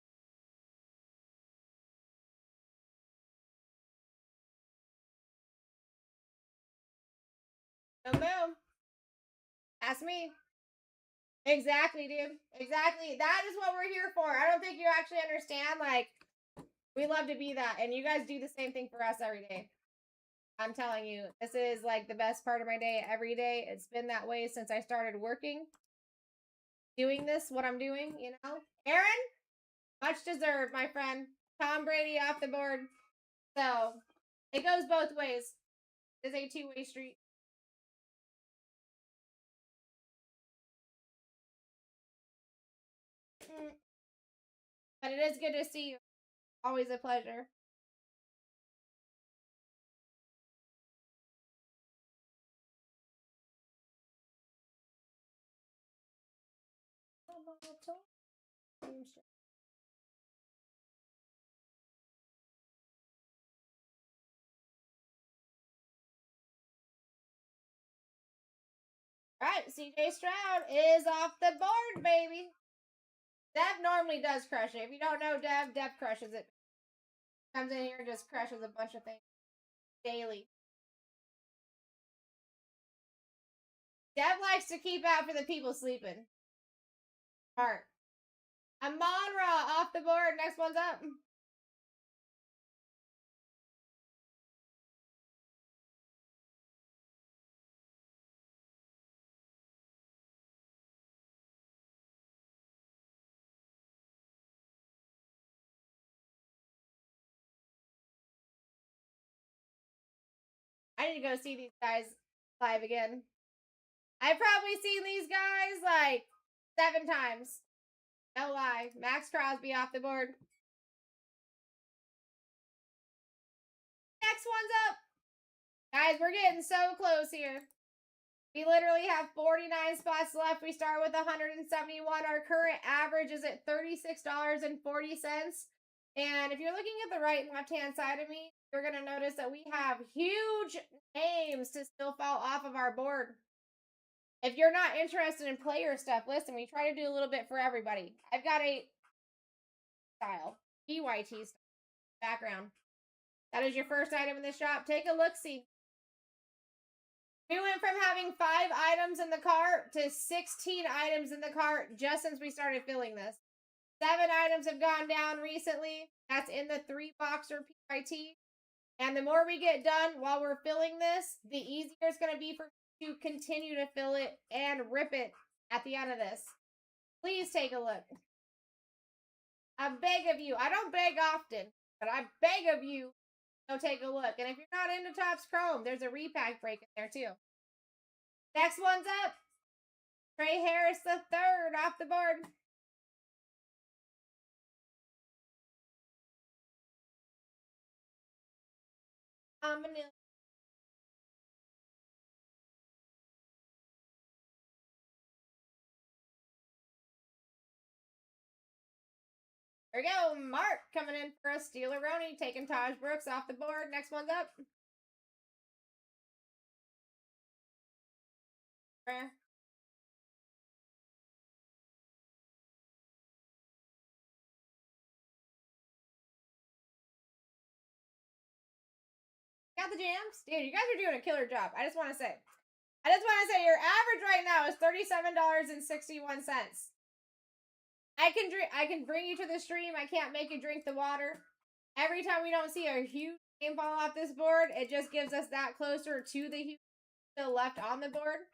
Boom, boom. Ask me. Exactly, dude. Exactly. That is what we're here for. I don't think you actually understand. Like, we love to be that. And you guys do the same thing for us every day. I'm telling you, this is like the best part of my day every day. It's been that way since I started working. Doing this, what I'm doing, you know? Aaron, much deserved, my friend. Tom Brady off the board. So, it goes both ways. It's a two-way street. But it is good to see you. Always a pleasure. Alright, CJ Stroud is off the board, baby. Dev normally does crush it. If you don't know Dev, Dev crushes it. Comes in here and just crushes a bunch of things daily. Dev likes to keep out for the people sleeping. Smart. Amonra off the board. Next one's up. I need to go see these guys live again. I've probably seen these guys like 7 times. No lie. Max Crosby off the board. Next one's up. Guys, we're getting so close here. We literally have 49 spots left. We start with 171. Our current average is at $36.40. And if you're looking at the right and left hand side of me, you're going to notice that we have huge names to still fall off of our board. If you're not interested in player stuff, listen, we try to do a little bit for everybody. I've got a style, BYT style background. That is your first item in the shop. Take a look-see. We went from having 5 items in the cart to 16 items in the cart just since we started filling this. 7 items have gone down recently. That's in the 3-boxer PYT. And the more we get done while we're filling this, the easier it's going to be for you to continue to fill it and rip it at the end of this. Please take a look. I beg of you. I don't beg often, but I beg of you, go take a look. And if you're not into Topps Chrome, there's a repack break in there too. Next one's up. Trey Harris the third off the board. Vanilla. There we go. Mark coming in for a Steeler-Roni, taking Taj Brooks off the board. Next one's up. Got the jams? Dude, you guys are doing a killer job. I just want to say your average right now is $37.61. I can bring you to the stream. I can't make you drink the water. Every time we don't see a huge name fall off this board, it just gives us that closer to the huge still left on the board.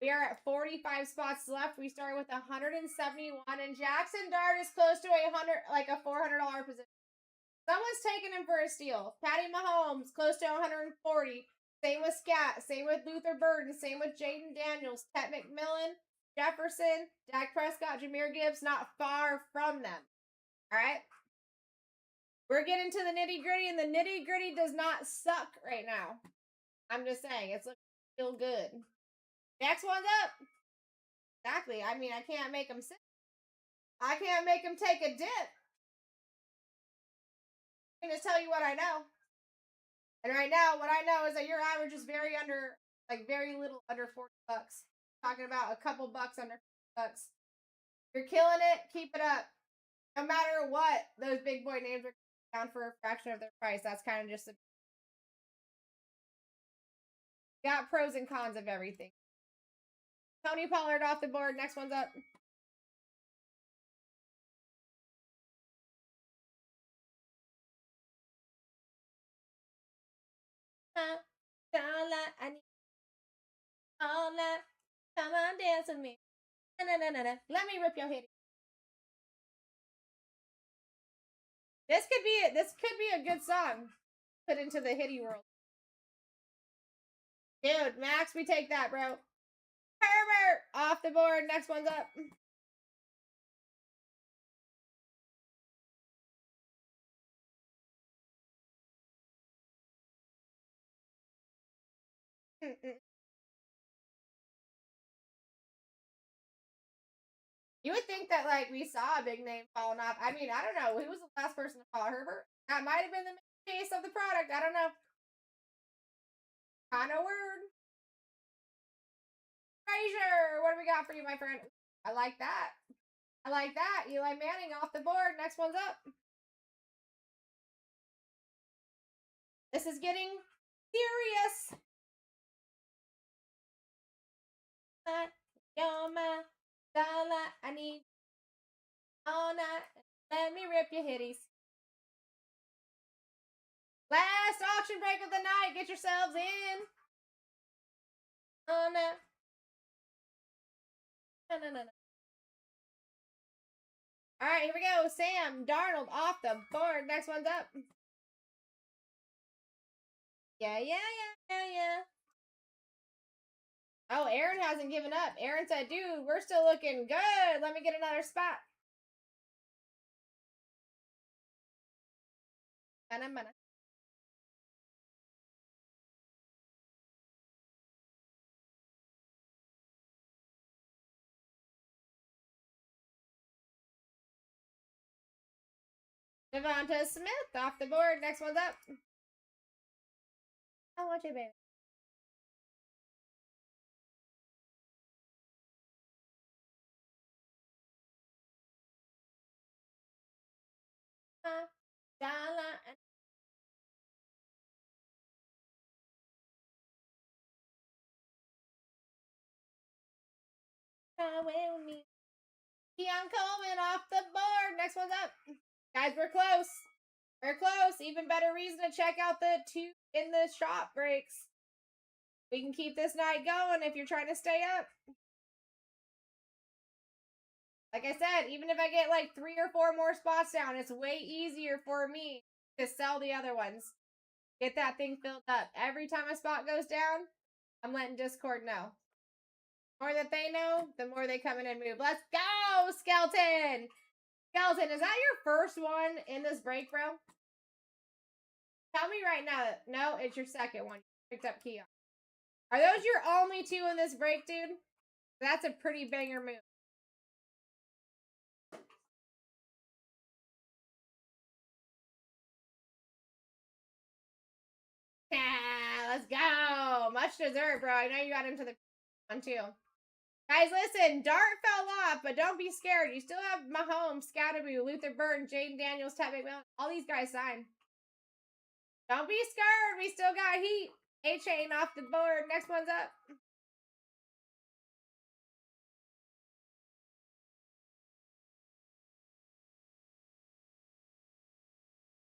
We are at 45 spots left. We started with 171, and Jackson Dart is close to a $400 position. Someone's taking him for a steal. Patty Mahomes, close to 140. Same with Scat. Same with Luther Burden. Same with Jaden Daniels. Ted McMillan, Jefferson, Dak Prescott, Jahmyr Gibbs, not far from them. All right? We're getting to the nitty-gritty, and the nitty-gritty does not suck right now. I'm just saying. It's looking real good. Next one's up. Exactly. I mean, I can't make him sit. I can't make him take a dip. I'm going to tell you what I know. And right now, what I know is that your average is very little under $40. Talking about a couple bucks under $40. You're killing it. Keep it up. No matter what, those big boy names are down for a fraction of their price. That's kind of just got pros and cons of everything. Tony Pollard off the board. Next one's up. I need all night. Come on, dance with me. Let me rip your head. This could be a good song put into the hitty world. Dude, Max, we take that, bro. Herbert off the board. Next one's up. You would think that we saw a big name falling off. I mean, I don't know. Who was the last person to fall? Herbert? That might have been the case of the product. I don't know. Kind of word. Frazier, what do we got for you, my friend? I like that. I like that. Eli Manning off the board. Next one's up. This is getting serious. You're my dollar. I need all night. Let me rip your hitties. Last auction break of the night. Get yourselves in. Oh, no. No. All right, here we go. Sam Darnold off the board. Next one's up. Yeah. Oh, Aaron hasn't given up. Aaron said, dude, we're still looking good. Let me get another spot. Mana. Devonta Smith off the board. Next one's up. I want you, baby. Dollar. Come away with me. Keon Coleman off the board. Next one's up. Guys, we're close. We're close. Even better reason to check out the 2 in the shop breaks. We can keep this night going if you're trying to stay up. Like I said, even if I get like 3 or 4 more spots down, it's way easier for me to sell the other ones. Get that thing filled up. Every time a spot goes down, I'm letting Discord know. The more that they know, the more they come in and move. Let's go, Skeleton! Skeleton, is that your first one in this break, bro? Tell me right now. No, it's your second one. You picked up Keon. Are those your only 2 in this break, dude? That's a pretty banger move. Yeah, let's go. Much deserved, bro. I know you got into the one too. Guys, listen, Dart fell off, but don't be scared. You still have Mahomes, Scatterboo, Luther Burton, Jaden Daniels, Ted McMillan. All these guys signed. Don't be scared. We still got heat. A-Chain off the board. Next one's up.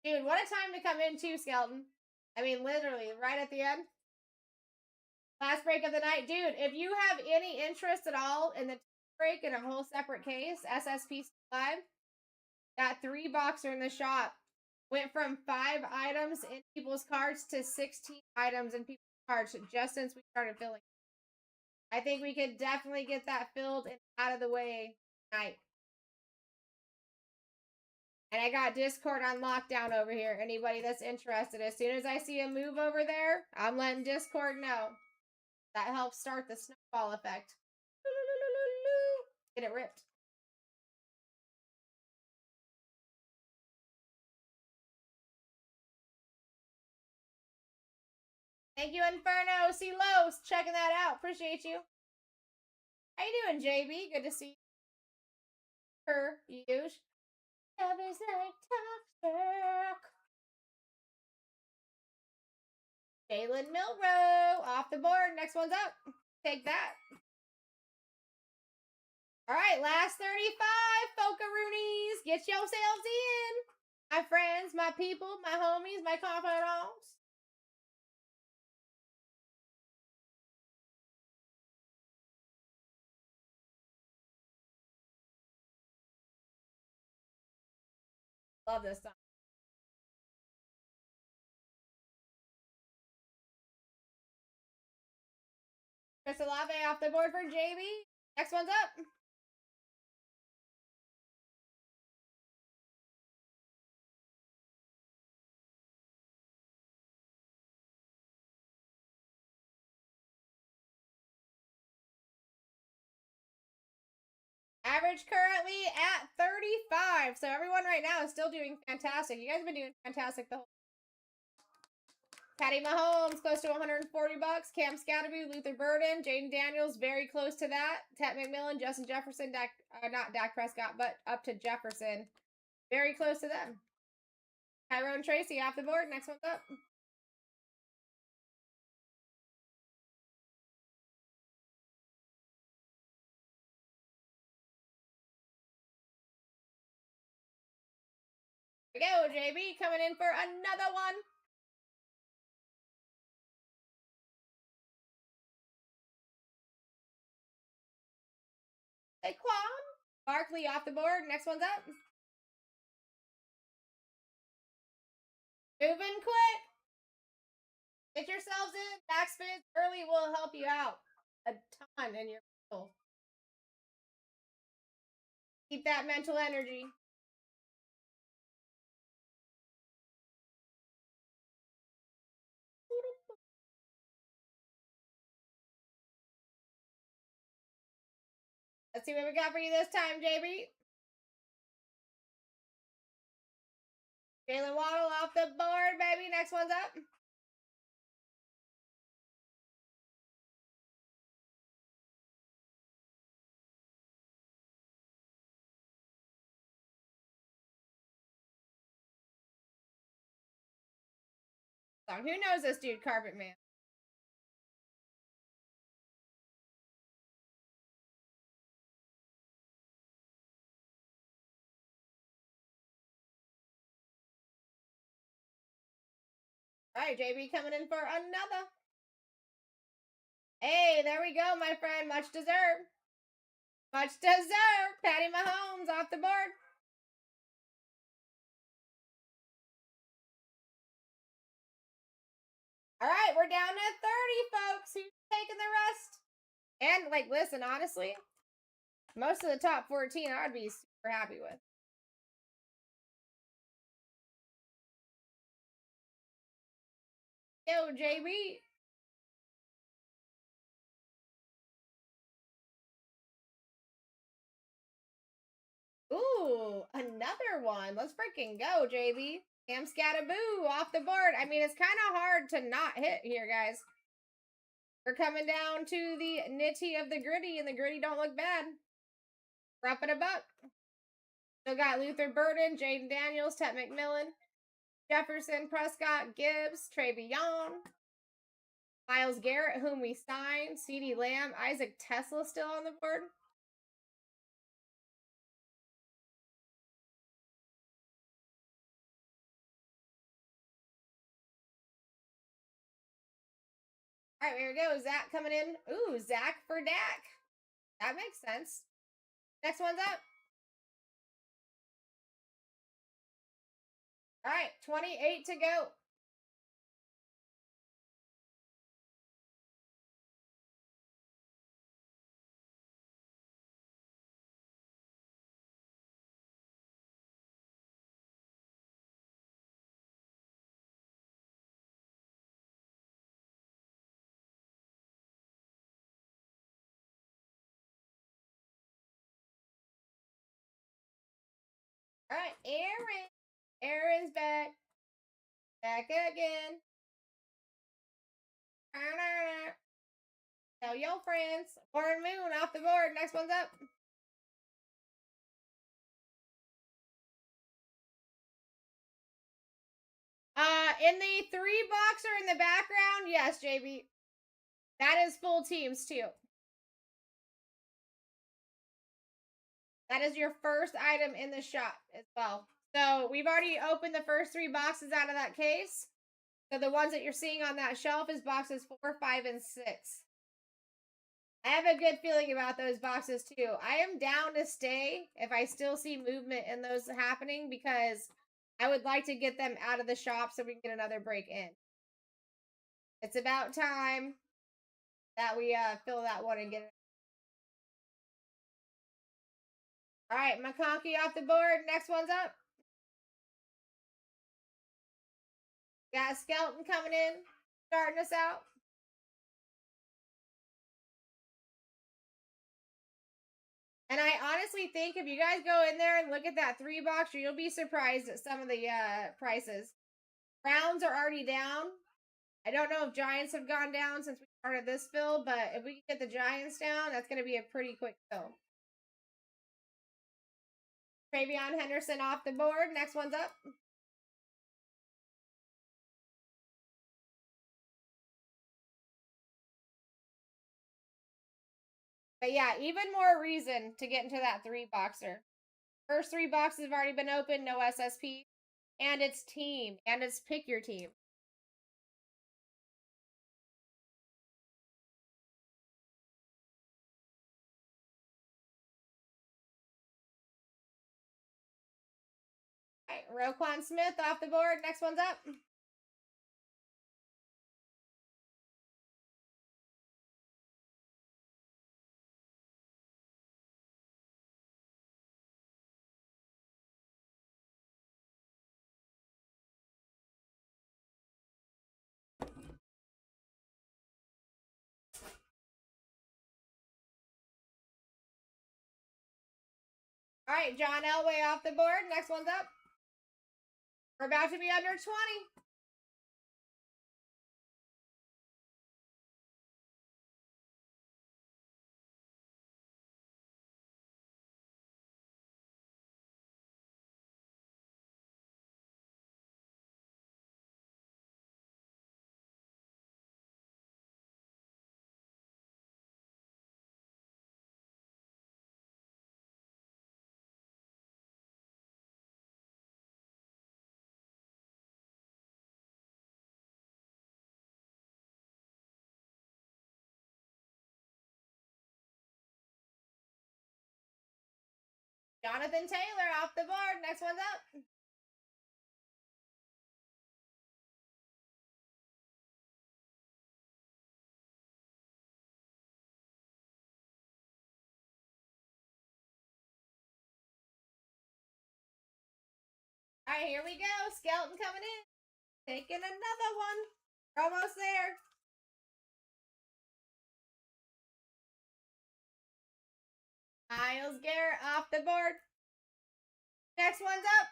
Dude, what a time to come in too, Skeleton. I mean, literally, right at the end. Last break of the night. Dude, if you have any interest at all in the break in a whole separate case, SSP Live, that 3 boxer in the shop went from 5 items in people's carts to 16 items in people's carts just since we started filling. I think we could definitely get that filled and out of the way tonight. And I got Discord on lockdown over here. Anybody that's interested, as soon as I see a move over there, I'm letting Discord know. That helps start the snowball effect. Get it ripped. Thank you, Inferno. See Los. Checking that out. Appreciate you. How you doing, JB? Good to see you. Per use. Love is like toxic. Jalen Milrow off the board. Next one's up. Take that. All right, last 35. Focaroonies. Get yourselves in. My friends, my people, my homies, my confidants. Love this song. Chris Olave off the board for JB. Next one's up. Average currently at 35. So everyone right now is still doing fantastic. You guys have been doing fantastic the whole. Patty Mahomes, close to 140 bucks. Cam Scatterboo, Luther Burden, Jaden Daniels, very close to that. Ted McMillan, Justin Jefferson, not Dak Prescott, but up to Jefferson. Very close to them. Tyrone Tracy off the board. Next one's up. Here we go, JB, coming in for another one. Saquon Barkley off the board. Next one's up. Moving quick. Get yourselves in. Backspins early will help you out a ton in your mental. Keep that mental energy. Let's see what we got for you this time, JB. Jalen Waddle off the board, baby. Next one's up. So, who knows this dude, Carpet Man? All right, JB coming in for another. Hey, there we go, my friend. Much deserved. Much deserved. Patty Mahomes off the board. All right, we're down to 30, folks. Who's taking the rest? And, like, listen, honestly, most of the top 14 I'd be super happy with. Yo, JB. Ooh, another one. Let's freaking go, JB. Cam Scattaboo off the board. I mean, it's kind of hard to not hit here, guys. We're coming down to the nitty of the gritty, and the gritty don't look bad. Rough it a buck. Still got Luther Burden, Jaden Daniels, Ted McMillan, Jefferson, Prescott, Gibbs, Travion, Myles Garrett, whom we signed, CeeDee Lamb, Isaac Tesla still on the board. All right, here we go. Zach coming in. Ooh, Zach for Dak. That makes sense. Next one's up. All right, 28 to go. All right, Aaron. Aaron's back. Back again. Tell your friends. Warren Moon off the board. Next one's up. In the 3-boxer in the background, yes, JB. That is full teams too. That is your first item in the shop as well. So we've already opened the first 3 boxes out of that case. So the ones that you're seeing on that shelf is boxes 4, 5, and 6. I have a good feeling about those boxes too. I am down to stay if I still see movement in those happening because I would like to get them out of the shop so we can get another break in. It's about time that we fill that one and get it. All right, McConkey off the board. Next one's up. Got Skelton coming in, starting us out. And I honestly think if you guys go in there and look at that 3-boxer, you'll be surprised at some of the prices. Browns are already down. I don't know if Giants have gone down since we started this fill, but if we can get the Giants down, that's going to be a pretty quick fill. Travion Henderson off the board. Next one's up. But yeah, even more reason to get into that 3-boxer. First 3 boxes have already been opened, no SSP. And it's team. And it's pick your team. All right, Roquan Smith off the board. Next one's up. All right, John Elway off the board. Next one's up. We're about to be under 20. Jonathan Taylor off the board. Next one's up. All right, here we go. Skeleton coming in. Taking another one. We're almost there. Miles Garrett off the board. Next one's up.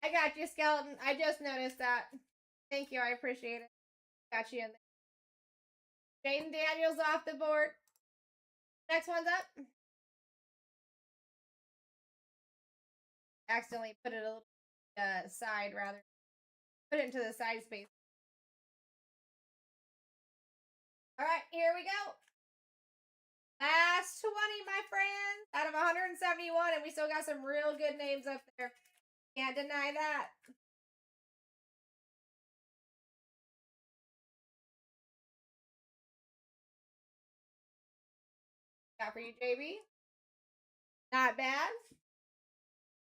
I got you, Skeleton. I just noticed that. Thank you. I appreciate it. Got you in there. Jaden Daniels off the board. Next one's up. Accidentally put it a little side rather. Put it into the side space. All right, here we go. Last 20, my friends, out of 171, and we still got some real good names up there. Can't deny that. Got for you, JB. Not bad.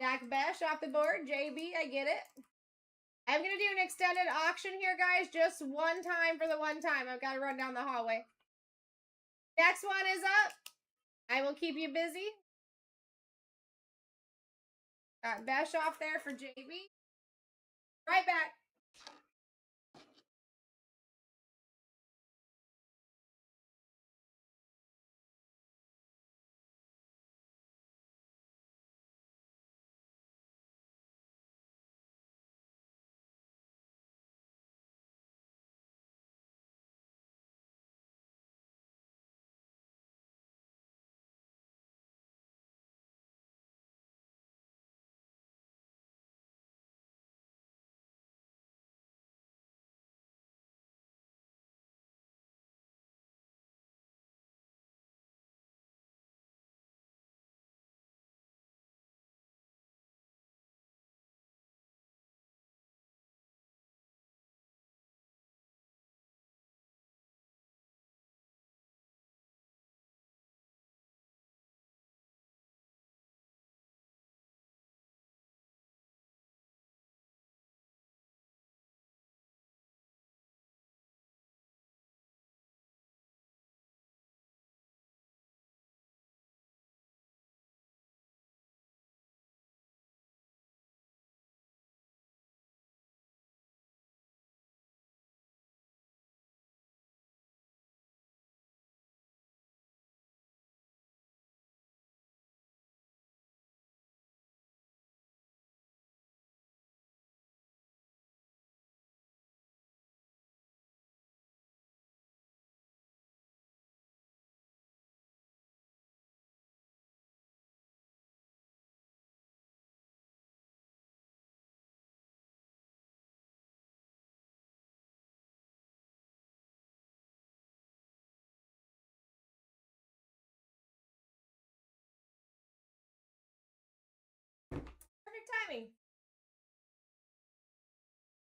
Jack Besh off the board. JB, I get it. I'm going to do an extended auction here, guys. Just one time for the one time. I've got to run down the hallway. Next one is up. I will keep you busy. Got Besh off there for JB. Right back.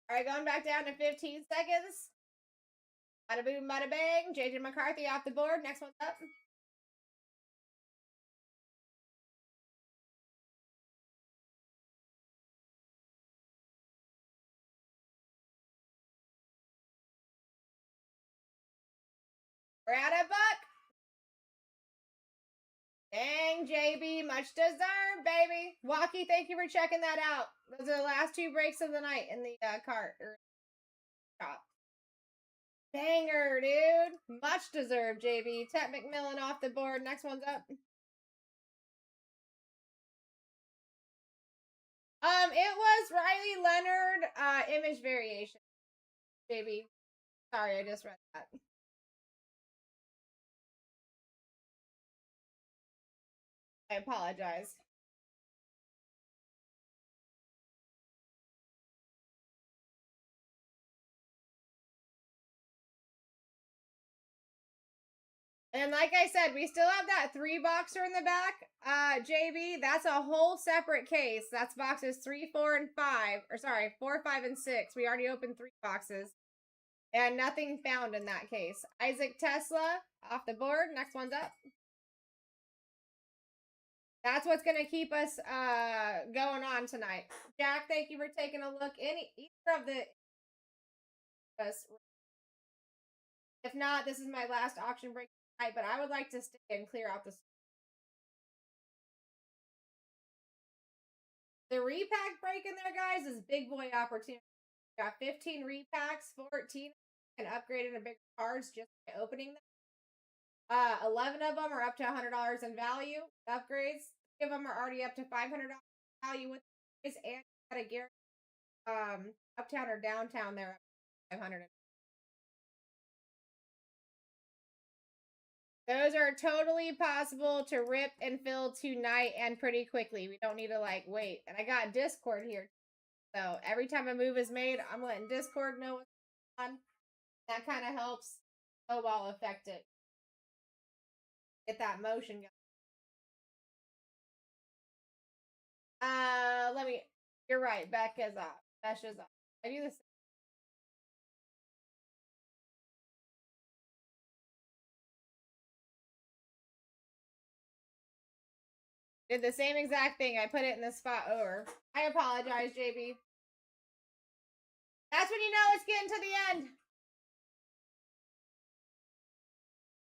All right, going back down to 15 seconds. Bada boom, bada bang. JJ McCarthy off the board. Next one's up. We're at a buck. Dang, JB, much deserved, baby. Walkie, thank you for checking that out. Those are the last 2 breaks of the night in the cart or shop. Banger, dude. Much deserved, JB. Tet McMillan off the board. Next one's up. It was Riley Leonard, image variation. JB. Sorry, I just read that. I apologize. And like I said, we still have that 3 boxer in the back. JB, that's a whole separate case. That's boxes 3, 4, and 5. Or sorry, 4, 5, and 6. We already opened 3 boxes. And nothing found in that case. Isaac Tesla off the board. Next one's up. That's what's going to keep us going on tonight. Jack, thank you for taking a look. Either of the... If not, this is my last auction break tonight, but I would like to stay and clear out the... The repack break in there, guys, is big boy opportunity. We got 15 repacks, 14 and upgraded to bigger cards just by opening them. 11 of them are up to $100 in value upgrades. 3 of them are already up to $500 value with upgrades, and got a gear uptown or downtown there, 500. Those are totally possible to rip and fill tonight and pretty quickly. We don't need to like wait. And I got Discord here, so every time a move is made, I'm letting Discord know what's going on. That kind of helps snowball affect it. Get that motion going. You're right. Beck is off. Besh is off. I do this. Did the same exact thing. I put it in the spot over. I apologize, JB. That's when you know it's getting to the end.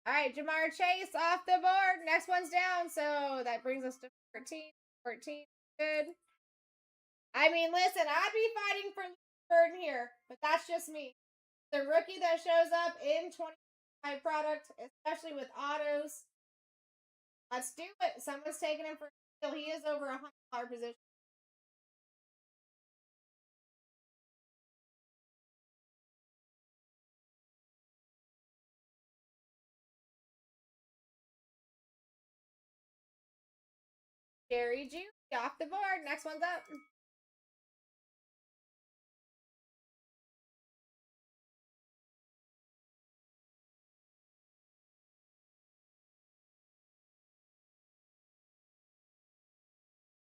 All right, Jamar Chase off the board. Next one's down, so that brings us to 14. 14, good. I mean, listen, I'd be fighting for Burden here, but that's just me. The rookie that shows up in 25 product, especially with autos. Let's do it. Someone's taking him for steal. He is over $100 position. Jerry Judy off the board. Next one's up.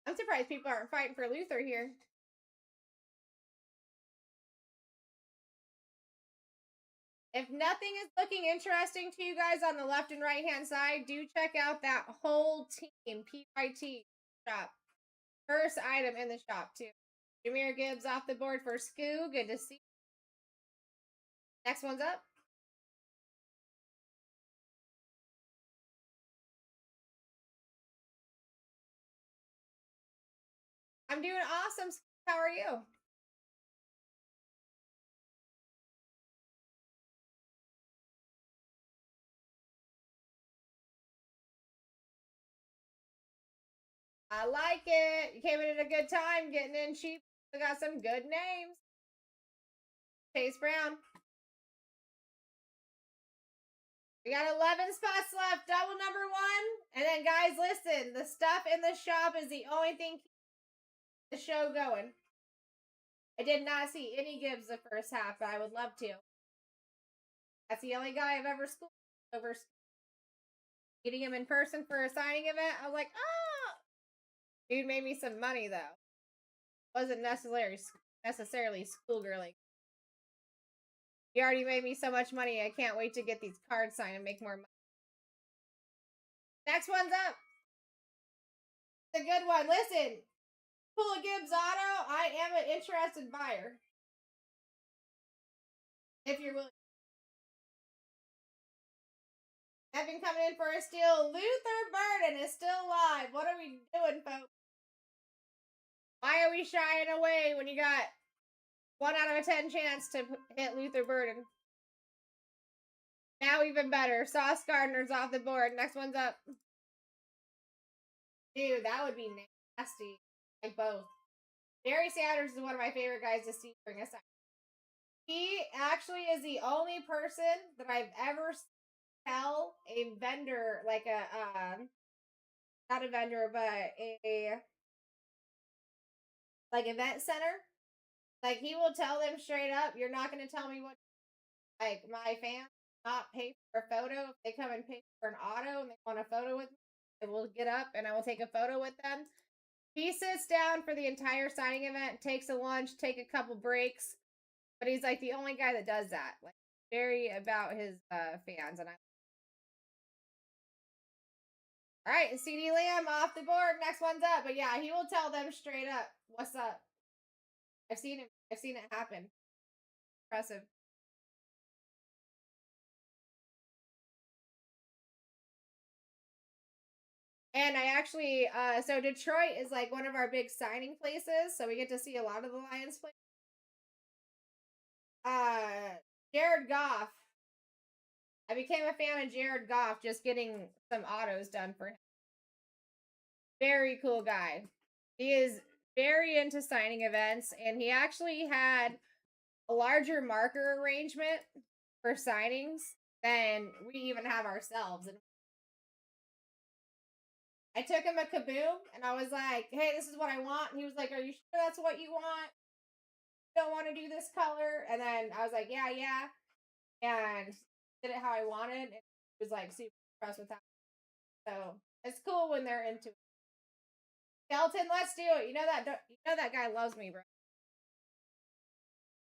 I'm surprised people aren't fighting for Luther here. If nothing is looking interesting to you guys on the left and right hand side, do check out that whole team, PYT shop. First item in the shop, too. Jameer Gibbs off the board for Scoo. Good to see. Next one's up. I'm doing awesome. How are you? I like it. You came in at a good time, getting in cheap. We got some good names. Chase Brown. We got 11 spots left. Double number 1. And then, guys, listen. The stuff in the shop is the only thing keeping the show going. I did not see any Gibbs the first half, but I would love to. That's the only guy I've ever schooled over. Meeting him in person for a signing event, I was like, oh! Dude made me some money, though. Wasn't necessarily necessarily schoolgirly. You already made me so much money. I can't wait to get these cards signed and make more money. Next one's up. The good one. Listen, pull a Gibbs Auto. I am an interested buyer. If you're willing. I've been coming in for a steal. Luther Burden is still alive. What are we doing, folks? Why are we shying away when you got 1 out of a 10 chance to hit Luther Burden? Now even better. Sauce Gardner's off the board. Next one's up. Dude, that would be nasty. Like both. Barry Sanders is one of my favorite guys to see during a sign. He actually is the only person that I've ever tell a vendor, like a not a vendor, but a like event center. Like he will tell them straight up, you're not gonna tell me what, like, my fans not pay for a photo if they come and pay for an auto and they want a photo with me. I will get up and I will take a photo with them. He sits down for the entire signing event, takes a lunch, take a couple breaks, but he's like the only guy that does that. Like very about his fans, and I. All right, CD Lamb off the board. Next one's up, but yeah, he will tell them straight up, "What's up?" I've seen it. I've seen it happen. Impressive. And I actually, so Detroit is like one of our big signing places, so we get to see a lot of the Lions play. Jared Goff. I became a fan of Jared Goff just getting some autos done for him. Very cool guy. He is very into signing events, and he actually had a larger marker arrangement for signings than we even have ourselves. And I took him a Kaboom, and I was like, "Hey, this is what I want." And he was like, "Are you sure that's what you want? Don't want to do this color?" And then I was like, "Yeah, yeah," and did it how I wanted. And he was like super impressed with that. So it's cool when they're into it. Skelton, let's do it. You know that guy loves me, bro.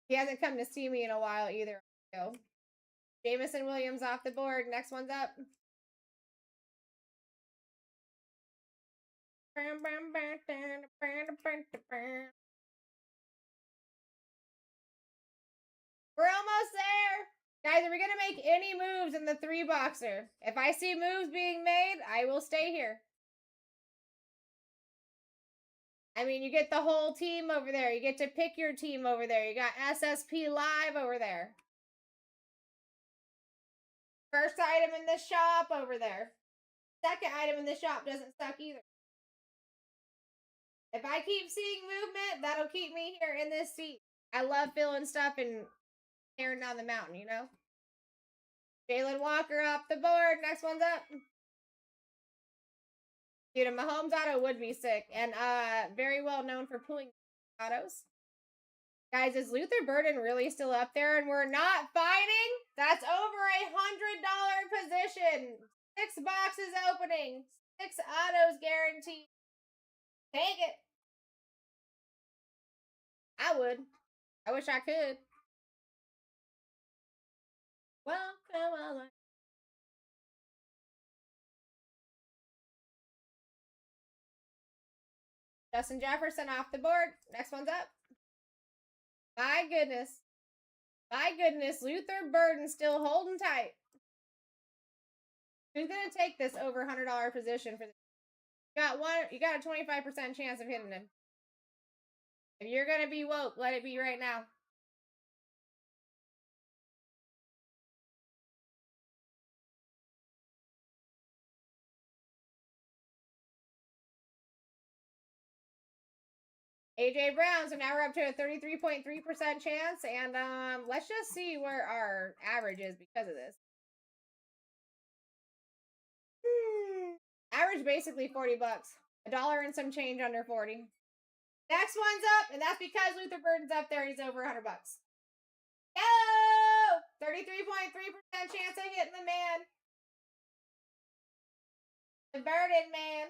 He hasn't come to see me in a while either. So, Jameson Williams off the board. Next one's up. We're almost there. Guys, are we going to make any moves in the 3-boxer? If I see moves being made, I will stay here. I mean, you get the whole team over there. You get to pick your team over there. You got SSP Live over there. First item in the shop over there. Second item in the shop doesn't suck either. If I keep seeing movement, that'll keep me here in this seat. I love filling stuff and tearing down the mountain, you know? Jalen Walker off the board. Next one's up. Dude, a Mahomes auto would be sick. And very well known for pulling autos. Guys, is Luther Burden really still up there and we're not fighting? That's over $100 position. 6 boxes opening. 6 autos guaranteed. Take it. I would. I wish I could. Well, come on. Justin Jefferson off the board. Next one's up. My goodness. My goodness. Luther Burden still holding tight. Who's going to take this over $100 position for this? You got a 25% chance of hitting him. If you're going to be woke, let it be right now. AJ Brown, so now we're up to a 33.3% chance, and let's just see where our average is because of this. Average basically $40. $1 and some change under 40. Next one's up, and that's because Luther Burden's up there. He's over $100. Go! 33.3% chance of hitting the man. The Burden man.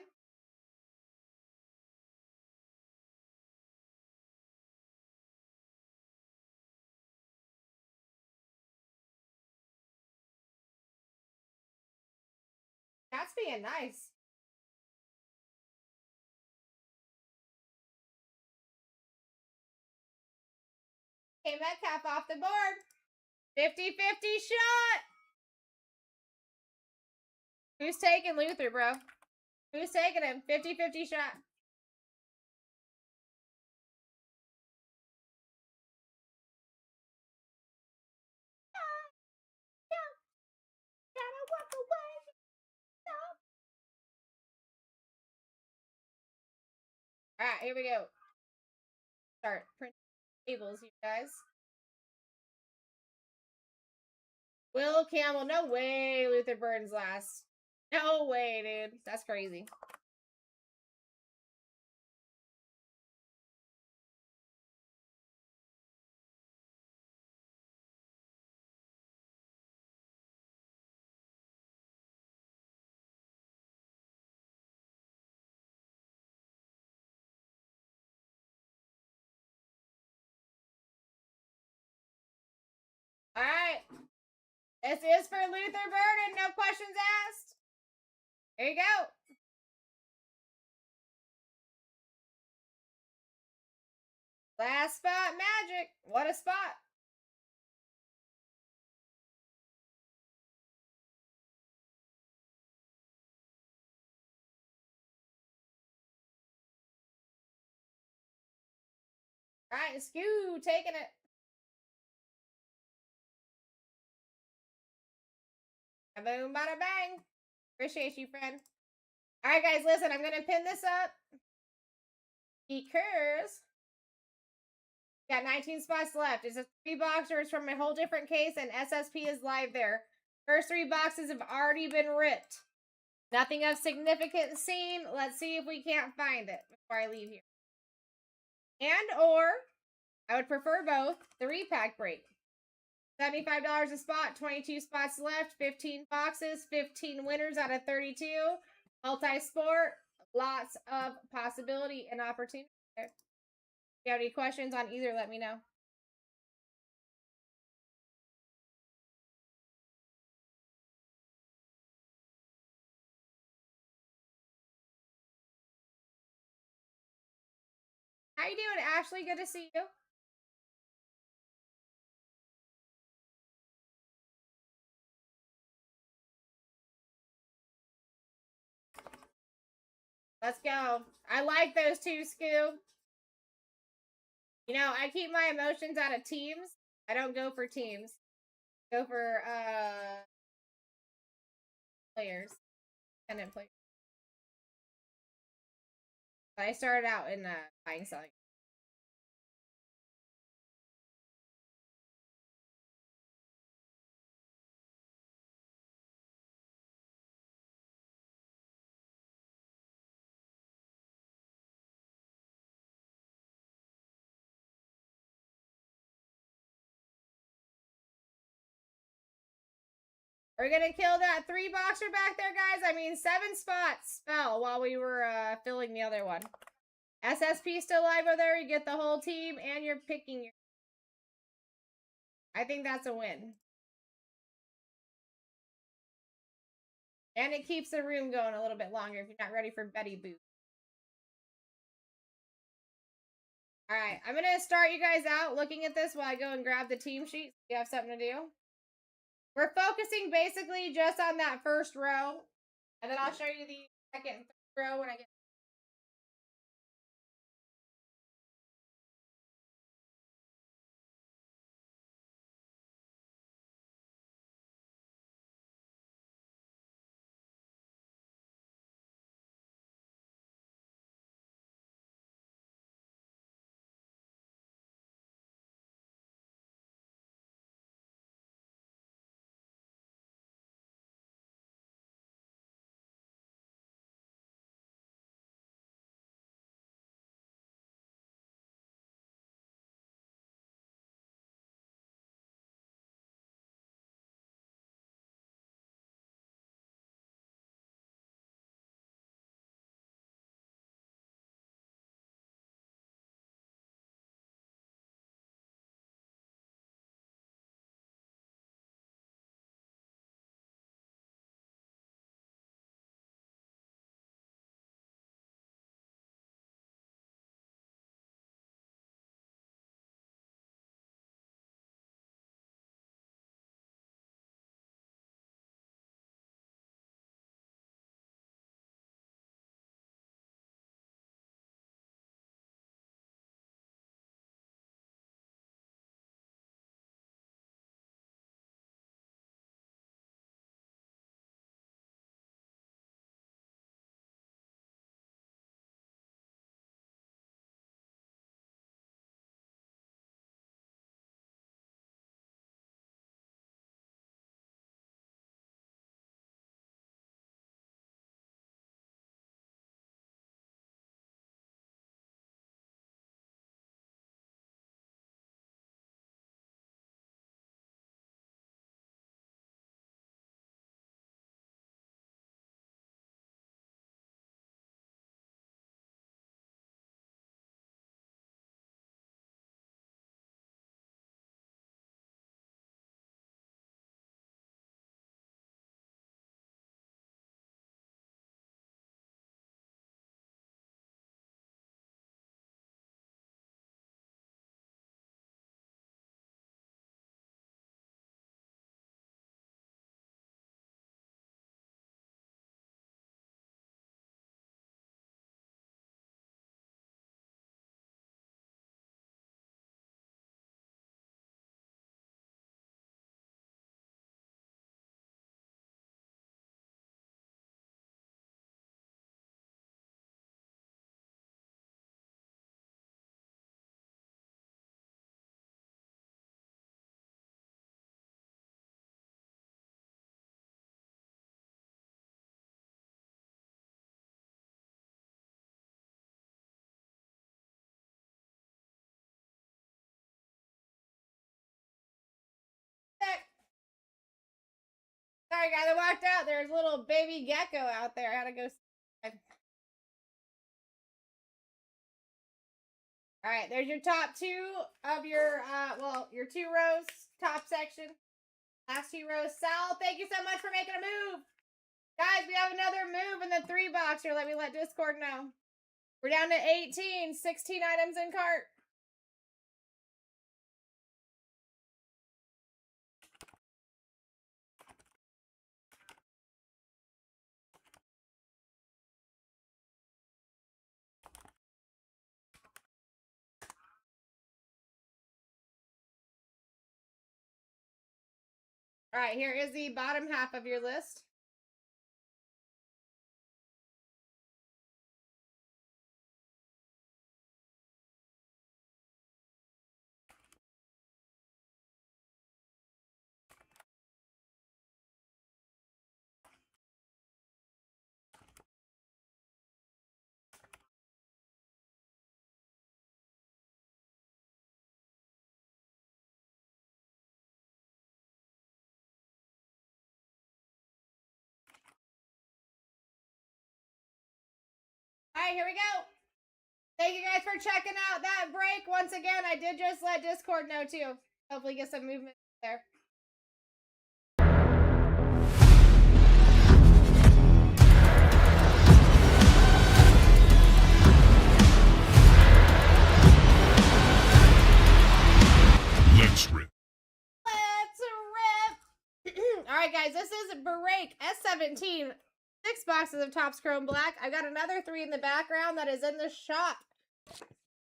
That's being nice. Okay, Metcalf off the board. 50-50 shot. Who's taking Luther, bro? Who's taking him? 50-50 shot. Gotta walk away. All right, here we go. Start printing tables, you guys. Will Campbell. No way Luther Burns last. No way, dude. That's crazy. All right. This is for Luther Burden. No questions asked. Here you go. Last spot magic. What a spot. All right, Skew taking it. Boom, bada bang. Appreciate you, friend. All right, guys, listen. I'm gonna pin this up because got 19 spots left. It's a 3 boxers from a whole different case, and SSP is live there. First 3 boxes have already been ripped. Nothing of significance seen. Let's see if we can't find it before I leave here. And or I would prefer both. The repack break. $75 a spot, 22 spots left, 15 boxes, 15 winners out of 32. Multi-sport, lots of possibility and opportunity there. If you have any questions on either, let me know. How you doing, Ashley? Good to see you. Let's go. I like those two, Scoo. You know, I keep my emotions out of teams. I don't go for teams. Go for players. Tenant players. But I started out in buying selling. We're gonna kill that 3 boxer back there, guys. I mean, 7 spots fell while we were filling the other one. SSP still live over there. You get the whole team, and you're picking your. I think that's a win. And it keeps the room going a little bit longer if you're not ready for Betty Boot. All right, I'm gonna start you guys out looking at this while I go and grab the team sheet. So you have something to do. We're focusing basically just on that first row, and then I'll show you the second and third row when I get. Sorry, guys, I walked out. There's a little baby gecko out there. I had to go. All right, there's your top two of your, well, your 2 rows, top section. Last 2 rows. Sal, thank you so much for making a move. Guys, we have another move in the 3 boxer. Let me let Discord know. We're down to 18, 16 items in cart. All right, here is the bottom half of your list. All right, here we go. Thank you guys for checking out that break. Once again, I did just let Discord know too. Hopefully get some movement there. Let's rip. Let's rip. All right, guys, this is break S17. 6 boxes of Topps Chrome Black. I got another 3 in the background that is in the shop.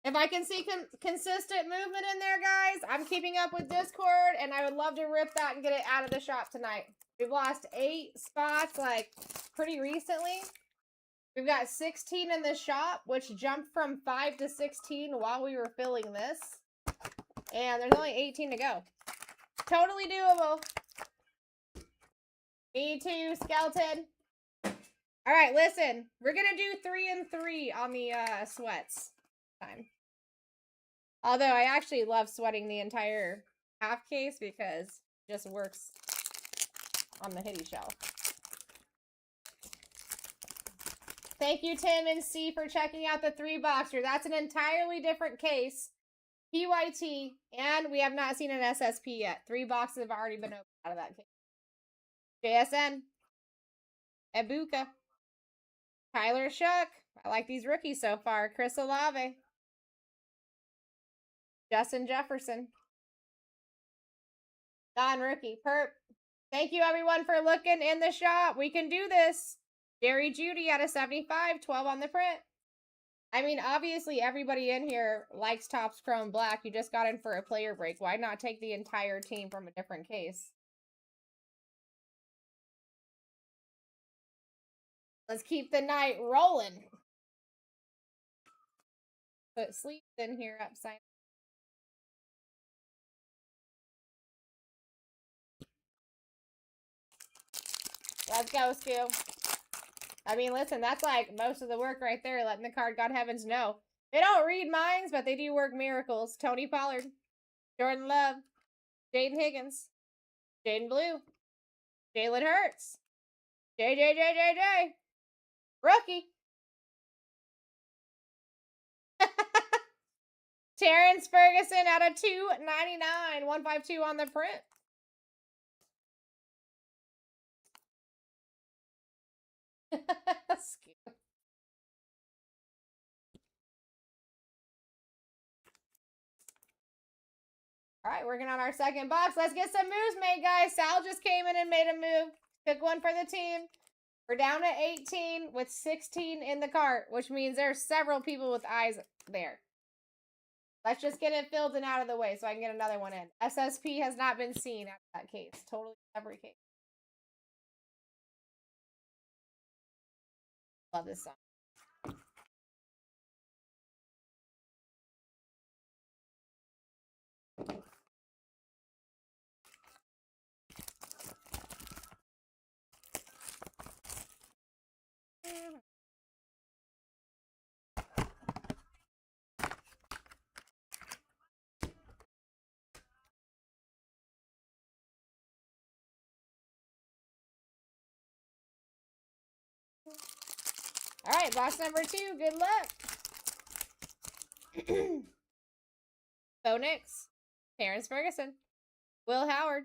If I can see consistent movement in there, guys, I'm keeping up with Discord, and I would love to rip that and get it out of the shop tonight. We've lost 8 spots, like, pretty recently. We've got 16 in the shop, which jumped from 5 to 16 while we were filling this. And there's only 18 to go. Totally doable. Me too, Skeleton. All right, listen. We're going to do 3 and 3 on the sweats time. Although I actually love sweating the entire half case because it just works on the hitty shelf. Thank you, Tim and C, for checking out the 3 boxer. That's an entirely different case. PYT, and we have not seen an SSP yet. 3 boxes have already been opened out of that case. JSN. Ebuka. Tyler Shook. I like these rookies so far. Chris Olave. Justin Jefferson. Non-rookie. Perp. Thank you, everyone, for looking in the shop. We can do this. Jerry Judy out of 75. 12 on the print. I mean, obviously, everybody in here likes Topps Chrome Black. You just got in for a player break. Why not take the entire team from a different case? Let's keep the night rolling. Put sleeves in here upside. Let's go, Stu. I mean, listen, that's like most of the work right there, letting the card God Heavens know. They don't read minds, but they do work miracles. Tony Pollard, Jordan Love, Jaden Higgins, Jaden Blue, Jalen Hurts, JJ, rookie. Terrence Ferguson out of 299, 152 on the print. All right, working on our second box. Let's get some moves made, guys. Sal just came in and made a move. Took one for the team. We're down to 18 with 16 in the cart, which means there's several people with eyes there. Let's just get it filled and out of the way so I can get another one in. SSP has not been seen out of that case. Totally every case. Love this song. All right, box number 2. Good luck. Bo Nix, Terrence Ferguson, Will Howard,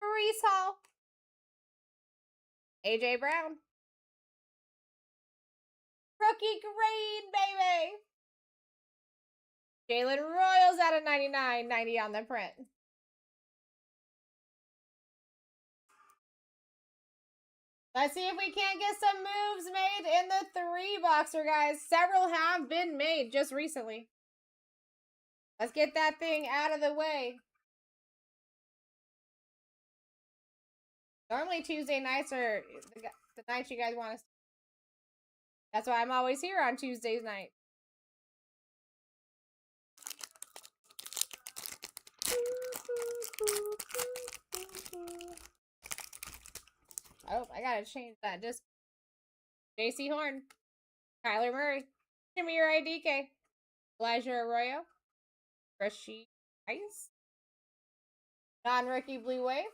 Maurice Hall, AJ Brown, rookie green, baby. Jalen Royals out of 99, 90 on the print. Let's see if we can't get some moves made in the 3-boxer, guys. Several have been made just recently. Let's get that thing out of the way. Normally Tuesday nights are the nights you guys want to see. That's why I'm always here on Tuesdays night. Oh, I gotta change that. Just JC Horn, Kyler Murray, Shamir IDK, Elijah Arroyo, Rashid Rice, non-rookie Blue Wave,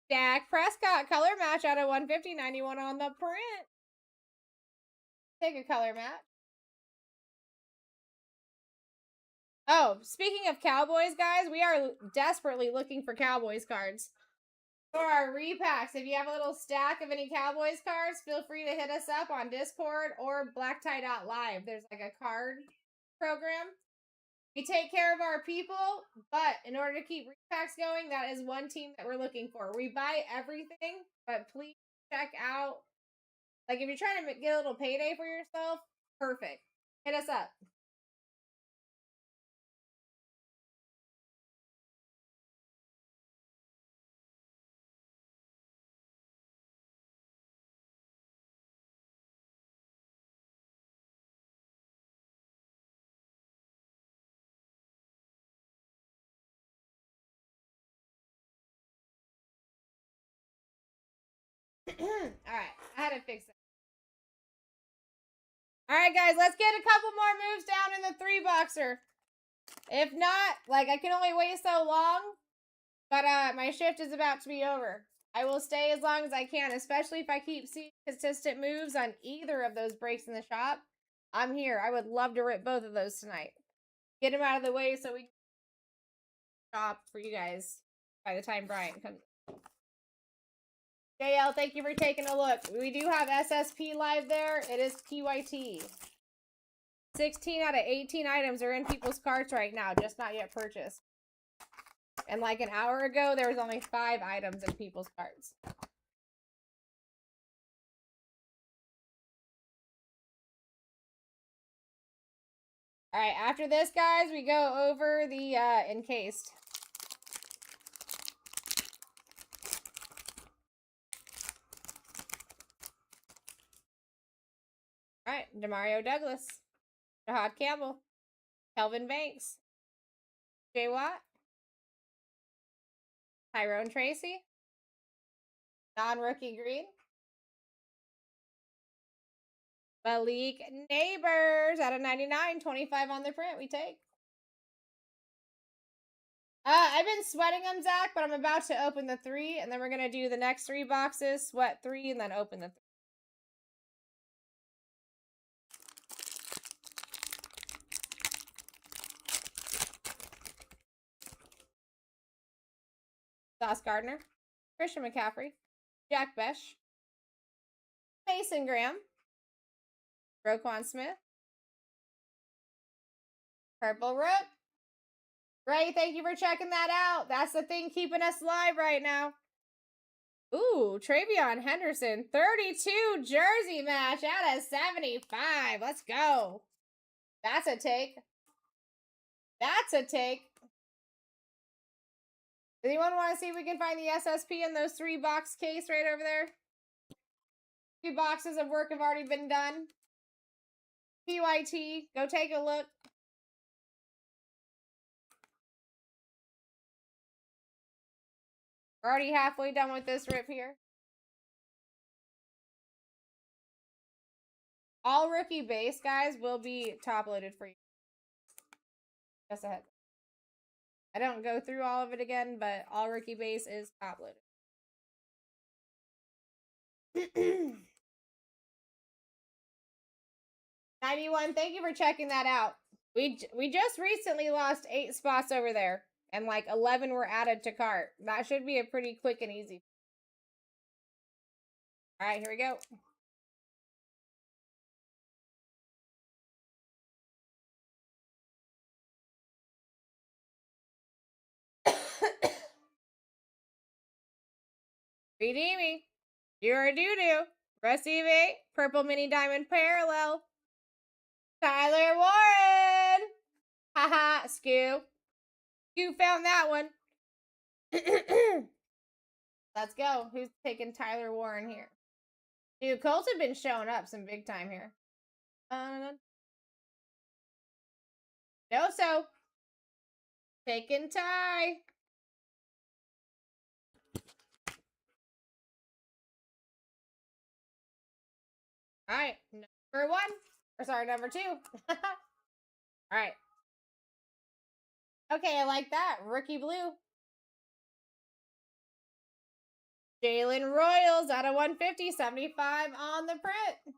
Dak Prescott, color match out of 150, 91 on the print. Take a color match. Oh, speaking of Cowboys, guys, we are desperately looking for Cowboys cards. For our repacks, if you have a little stack of any Cowboys cards, feel free to hit us up on Discord or BlackTie.live. There's like a card program. We take care of our people, but in order to keep repacks going, that is one team that we're looking for. We buy everything, but please check out. Like, if you're trying to get a little payday for yourself, perfect. Hit us up. Alright, I had to fix it. Alright, guys, let's get a couple more moves down in the 3-boxer. If not, like, I can only wait so long, but my shift is about to be over. I will stay as long as I can, especially if I keep seeing consistent moves on either of those breaks in the shop. I'm here. I would love to rip both of those tonight. Get them out of the way so we can shop for you guys by the time Brian comes. JL, thank you for taking a look. We do have SSP live there. It is PYT. 16 out of 18 items are in people's carts right now, just not yet purchased. And like an hour ago, there was only 5 items in people's carts. All right, after this, guys, we go over the encased. All right, Demario Douglas, Jahad Campbell, Kelvin Banks, Jay Watt, Tyrone Tracy, non-rookie green, Malik Neighbors out of 99, 25 on the print. We take. I've been sweating them, Zach, but I'm about to open the 3, and then we're gonna do the next 3 boxes, sweat 3, and then open the 3. Sauce Gardner, Christian McCaffrey, Jack Besh, Mason Graham, Roquan Smith, Purple Rook. Ray, thank you for checking that out. That's the thing keeping us live right now. Ooh, Travion Henderson, 32 jersey match out of 75. Let's go. That's a take. That's a take. Does anyone want to see if we can find the SSP in those 3-box case right over there? 3 boxes of work have already been done. PYT, go take a look. We're already halfway done with this rip here. All rookie base, guys, will be top loaded for you. Just ahead. I don't go through all of it again, but all rookie base is top loaded. 91, thank you for checking that out. We just recently lost 8 spots over there, and like 11 were added to cart. That should be a pretty quick and easy. All right, here we go. Redeeming. You're a doo-doo. Receiving. Purple mini diamond parallel. Tyler Warren. Haha, Scoo. You found that one. Let's go. Who's taking Tyler Warren here? Dude, Colts have been showing up some big time here. No, so. Taking Ty. All right, number 1. Or sorry, number 2. All right. Okay, I like that. Rookie blue. Jalen Royals out of 150, 75 on the print.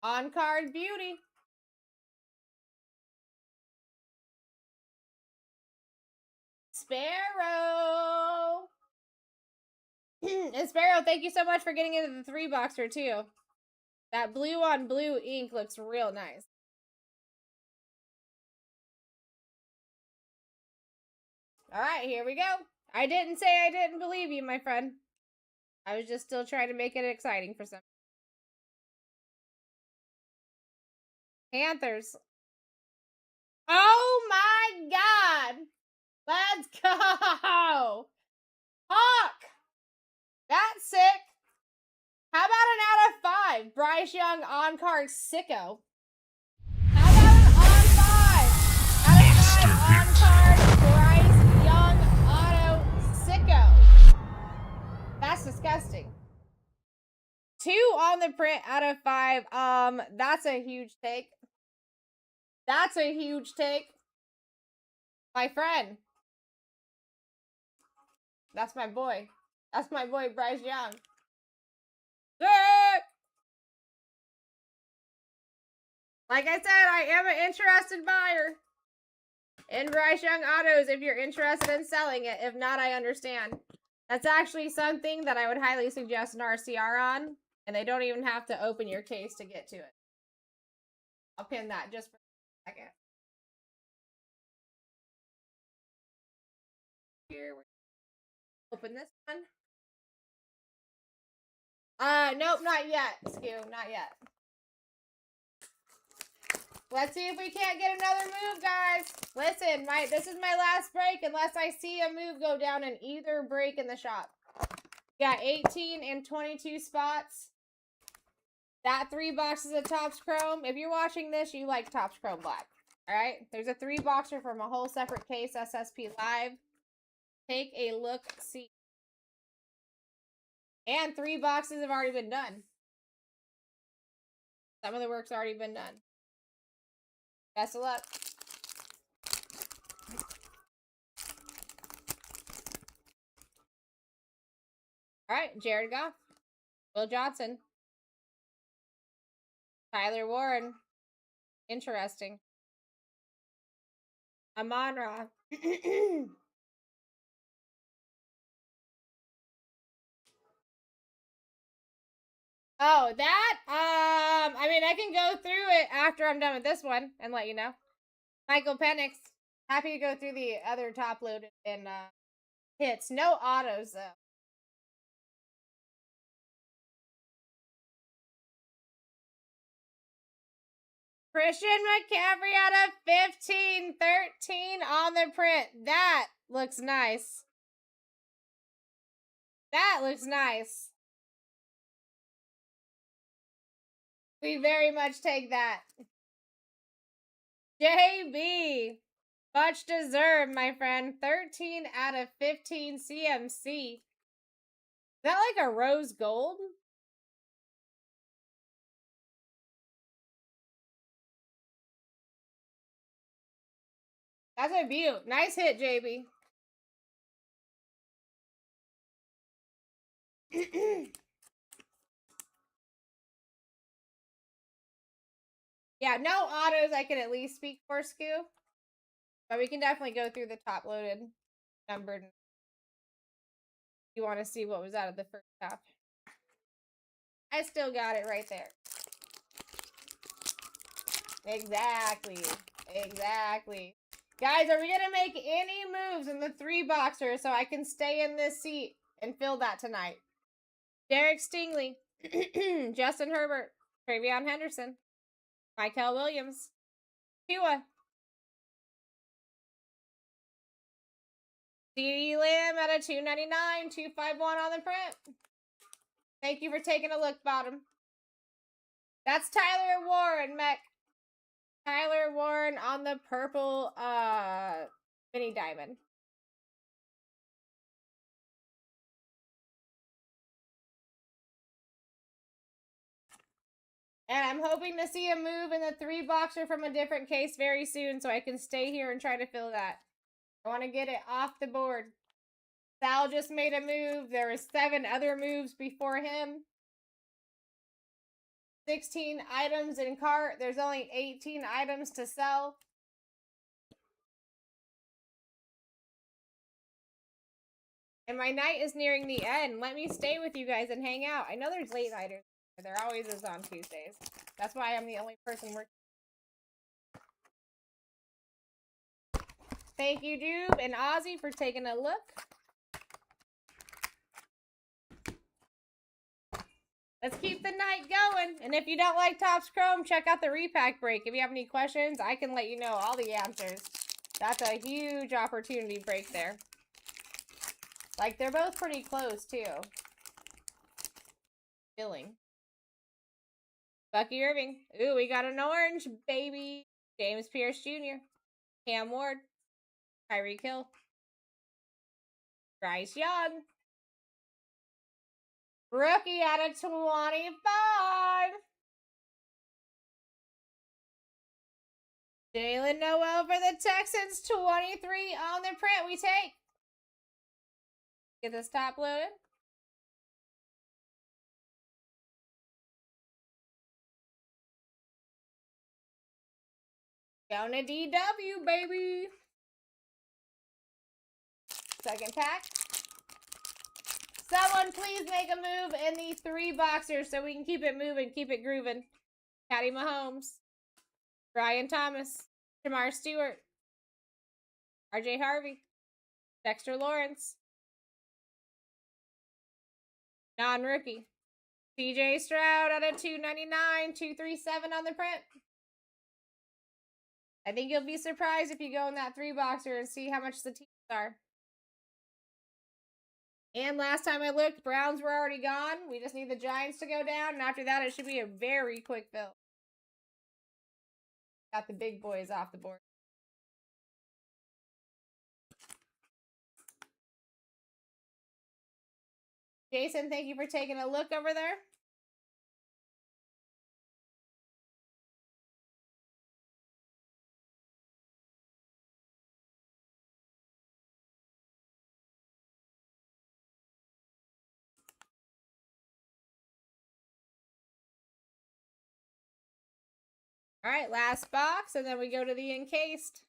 On card beauty. Sparrow. And Sparrow, thank you so much for getting into the 3-boxer too. That blue on blue ink looks real nice. All right, here we go. I didn't say I didn't believe you, my friend. I was just still trying to make it exciting for some. Panthers. Oh my God. Let's go. Hawk. That's sick. How about an out of 5? Bryce Young on card sicko. How about an on 5? Out of 5 on card Bryce Young auto sicko. That's disgusting. 2 on the print out of 5. That's a huge take. That's a huge take. My friend. That's my boy. That's my boy, Bryce Young. Sick! Like I said, I am an interested buyer in Bryce Young autos if you're interested in selling it. If not, I understand. That's actually something that I would highly suggest an RCR on, and they don't even have to open your case to get to it. I'll pin that just for a second. Here, open this one. Nope, not yet, Skew, not yet. Let's see if we can't get another move, guys. Listen, this is my last break unless I see a move go down in either break in the shop. Got 18 and 22 spots. That 3 boxes of Topps Chrome. If you're watching this, you like Topps Chrome Black. All right? There's a 3-boxer from a whole separate case, SSP Live. Take a look, see. And 3 boxes have already been done. Some of the work's already been done. Best of luck. All right, Jared Goff. Will Johnson. Tyler Warren. Interesting. Amon-Ra. Oh, that? I mean, I can go through it after I'm done with this one and let you know. Michael Penix. Happy to go through the other top loaded and hits. No autos, though. Christian McCaffrey out of 15, 13 on the print. That looks nice. That looks nice. We very much take that. JB. Much deserved, my friend. 13 out of 15 CMC. Is that like a rose gold? That's a beaut. Nice hit, JB. Yeah, no autos I can at least speak for, Scoo. But we can definitely go through the top loaded numbered. You want to see what was out of the first half. I still got it right there. Exactly. Exactly. Guys, are we going to make any moves in the 3-boxer so I can stay in this seat and fill that tonight? Derek Stingley, Justin Herbert, Travion Henderson, Michael Williams, Tua, CeeDee Lamb at a $2.99, $2.51 on the print. Thank you for taking a look, bottom. That's Tyler Warren, Mech. Tyler Warren on the purple mini diamond. And I'm hoping to see a move in the 3-boxer from a different case very soon so I can stay here and try to fill that. I want to get it off the board. Sal just made a move. There were 7 other moves before him. 16 items in cart. There's only 18 items to sell. And my night is nearing the end. Let me stay with you guys and hang out. I know there's late nighters. There always is on Tuesdays. That's why I'm the only person working. Thank you, Doob and Ozzy, for taking a look. Let's keep the night going. And if you don't like Topps Chrome, check out the repack break. If you have any questions, I can let you know all the answers. That's a huge opportunity break there. Like, they're both pretty close, too. Filling. Bucky Irving. Ooh, we got an orange, baby. James Pierce Jr. Cam Ward. Tyreek Hill. Bryce Young. Rookie out of 25. Jalen Noel for the Texans. 23 on the print. We take. Get this top loaded. Down to DW, baby. Second pack. Someone please make a move in the 3-boxers so we can keep it moving, keep it grooving. Patty Mahomes. Brian Thomas. Jamar Stewart. RJ Harvey. Dexter Lawrence. Non-rookie. CJ Stroud at a $2.99, $2.37 on the print. I think you'll be surprised if you go in that 3-boxer and see how much the teams are. And last time I looked, Browns were already gone. We just need the Giants to go down. And after that, it should be a very quick fill. Got the big boys off the board. Jason, thank you for taking a look over there. All right, last box, and then we go to the encased.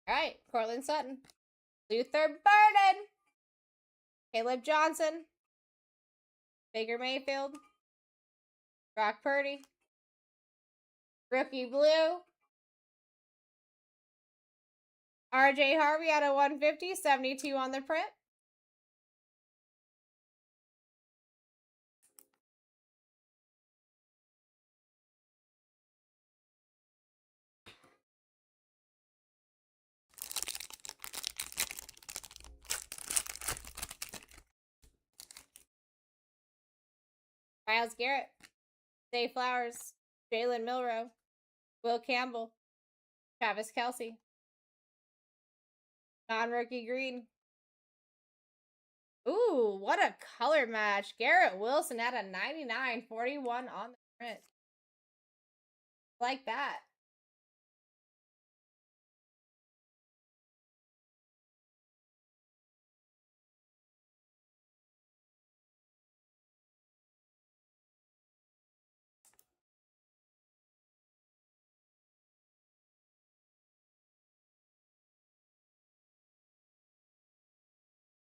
All right, Cortland Sutton. Luther Burden. Caleb Johnson. Baker Mayfield. Brock Purdy. Rookie Blue. RJ Harvey out of 150, 72 on the print. Myles Garrett. Zay Flowers. Jalen Milroe. Will Campbell. Travis Kelce. Non-rookie green. Ooh, what a color match. Garrett Wilson at a 99.41 on the print. Like that.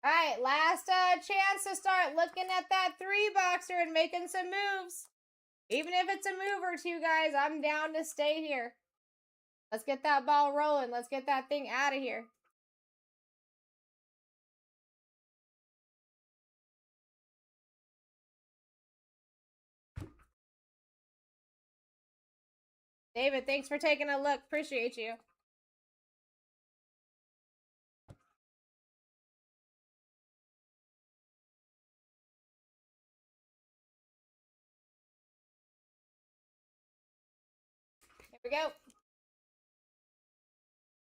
All right, last chance to start looking at that 3-boxer and making some moves. Even if it's a move or two, guys, I'm down to stay here. Let's get that ball rolling. Let's get that thing out of here. David, thanks for taking a look. Appreciate you. Here we go.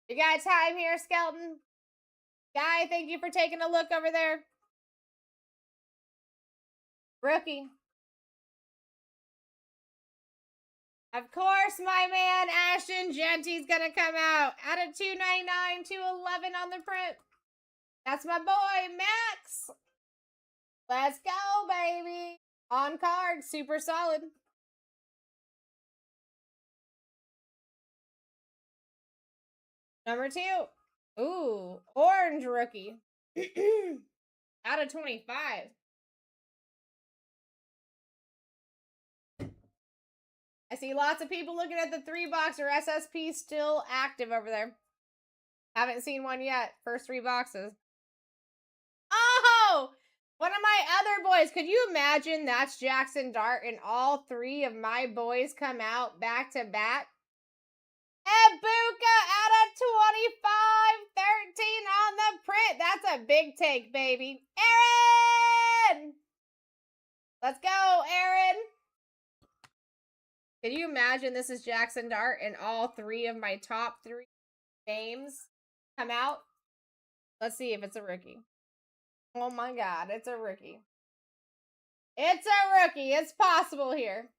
You got time here, Skeleton? Guy, thank you for taking a look over there. Rookie. Of course, my man, Ashton Genty's gonna come out. At a 299, 211 on the print. That's my boy, Max. Let's go, baby. On card, super solid. Number 2. Ooh, orange rookie. Out of 25. I see lots of people looking at the 3-boxer SSP still active over there. Haven't seen one yet. First 3 boxes. Oh! One of my other boys. Could you imagine that's Jackson Dart and all 3 of my boys come out back to back? Ibuka at a 25-13 on the print. That's a big take, baby. Aaron! Let's go, Aaron. Can you imagine this is Jackson Dart and all 3 of my top 3 names come out? Let's see if it's a rookie. Oh my god, it's a rookie. It's a rookie. It's possible here.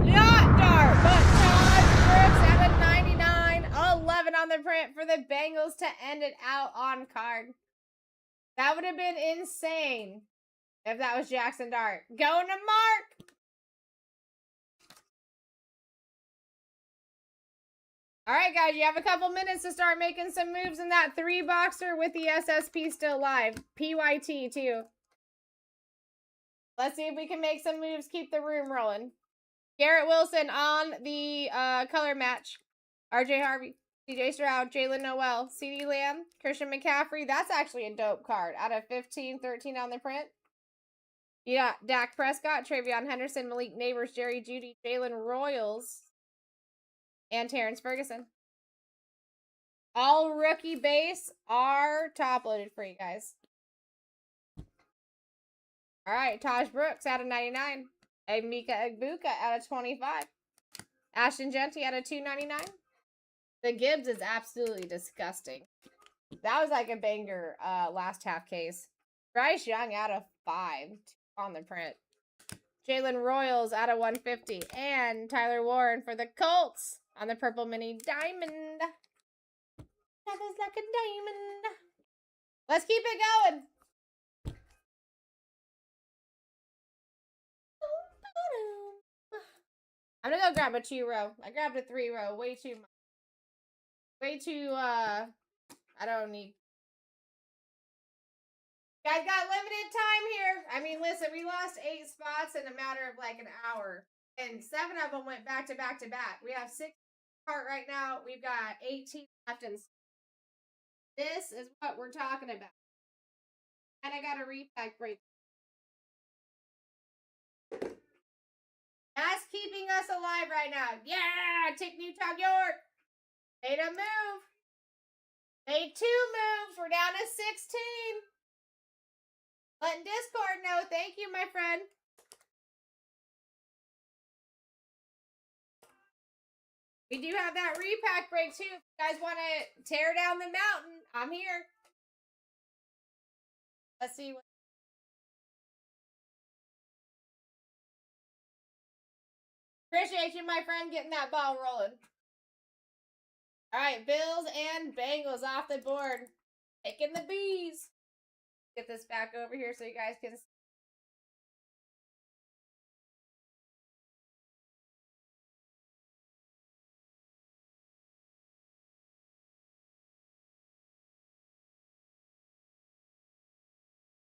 Not Dart, but Todd Brooks at a 99, 11 on the print for the Bengals to end it out on card. That would have been insane if that was Jackson Dart. Going to Mark. All right, guys, you have a couple minutes to start making some moves in that 3-boxer with the SSP still live. PYT, too. Let's see if we can make some moves, keep the room rolling. Garrett Wilson on the color match. RJ Harvey, CJ Stroud, Jalen Noel, CeeDee Lamb, Christian McCaffrey. That's actually a dope card. Out of 15-13 on the print. You got Dak Prescott, Travion Henderson, Malik Neighbors, Jerry Jeudy, Jalen Royals, and Terrence Ferguson. All rookie base are top loaded for you guys. All right, Taj Brooks out of 99. Mika Egbuka out of 25. Ashton Genty out of 299. The Gibbs is absolutely disgusting. That was like a banger last half case. Bryce Young out of 5 on the print. Jalen Royals out of 150. And Tyler Warren for the Colts on the purple mini diamond. That is like a diamond. Let's keep it going. I'm gonna go grab a 2-row. I grabbed a 3-row. Way too much. Way too, I don't need. Guys got limited time here. I mean, listen, we lost 8 spots in a matter of like an hour. And 7 of them went back to back to back. We have 6 part right now. We've got 18 left. And this is what we're talking about. And I got a repack break. That's keeping us alive right now. Yeah, take Newtown York. Made a move. Made 2 moves. We're down to 16. Letting Discord know. Thank you, my friend. We do have that repack break too. If you guys want to tear down the mountain, I'm here. Let's see what. Appreciate you, my friend, getting that ball rolling. All right, Bills and Bengals off the board. Taking the bees. Get this back over here so you guys can see.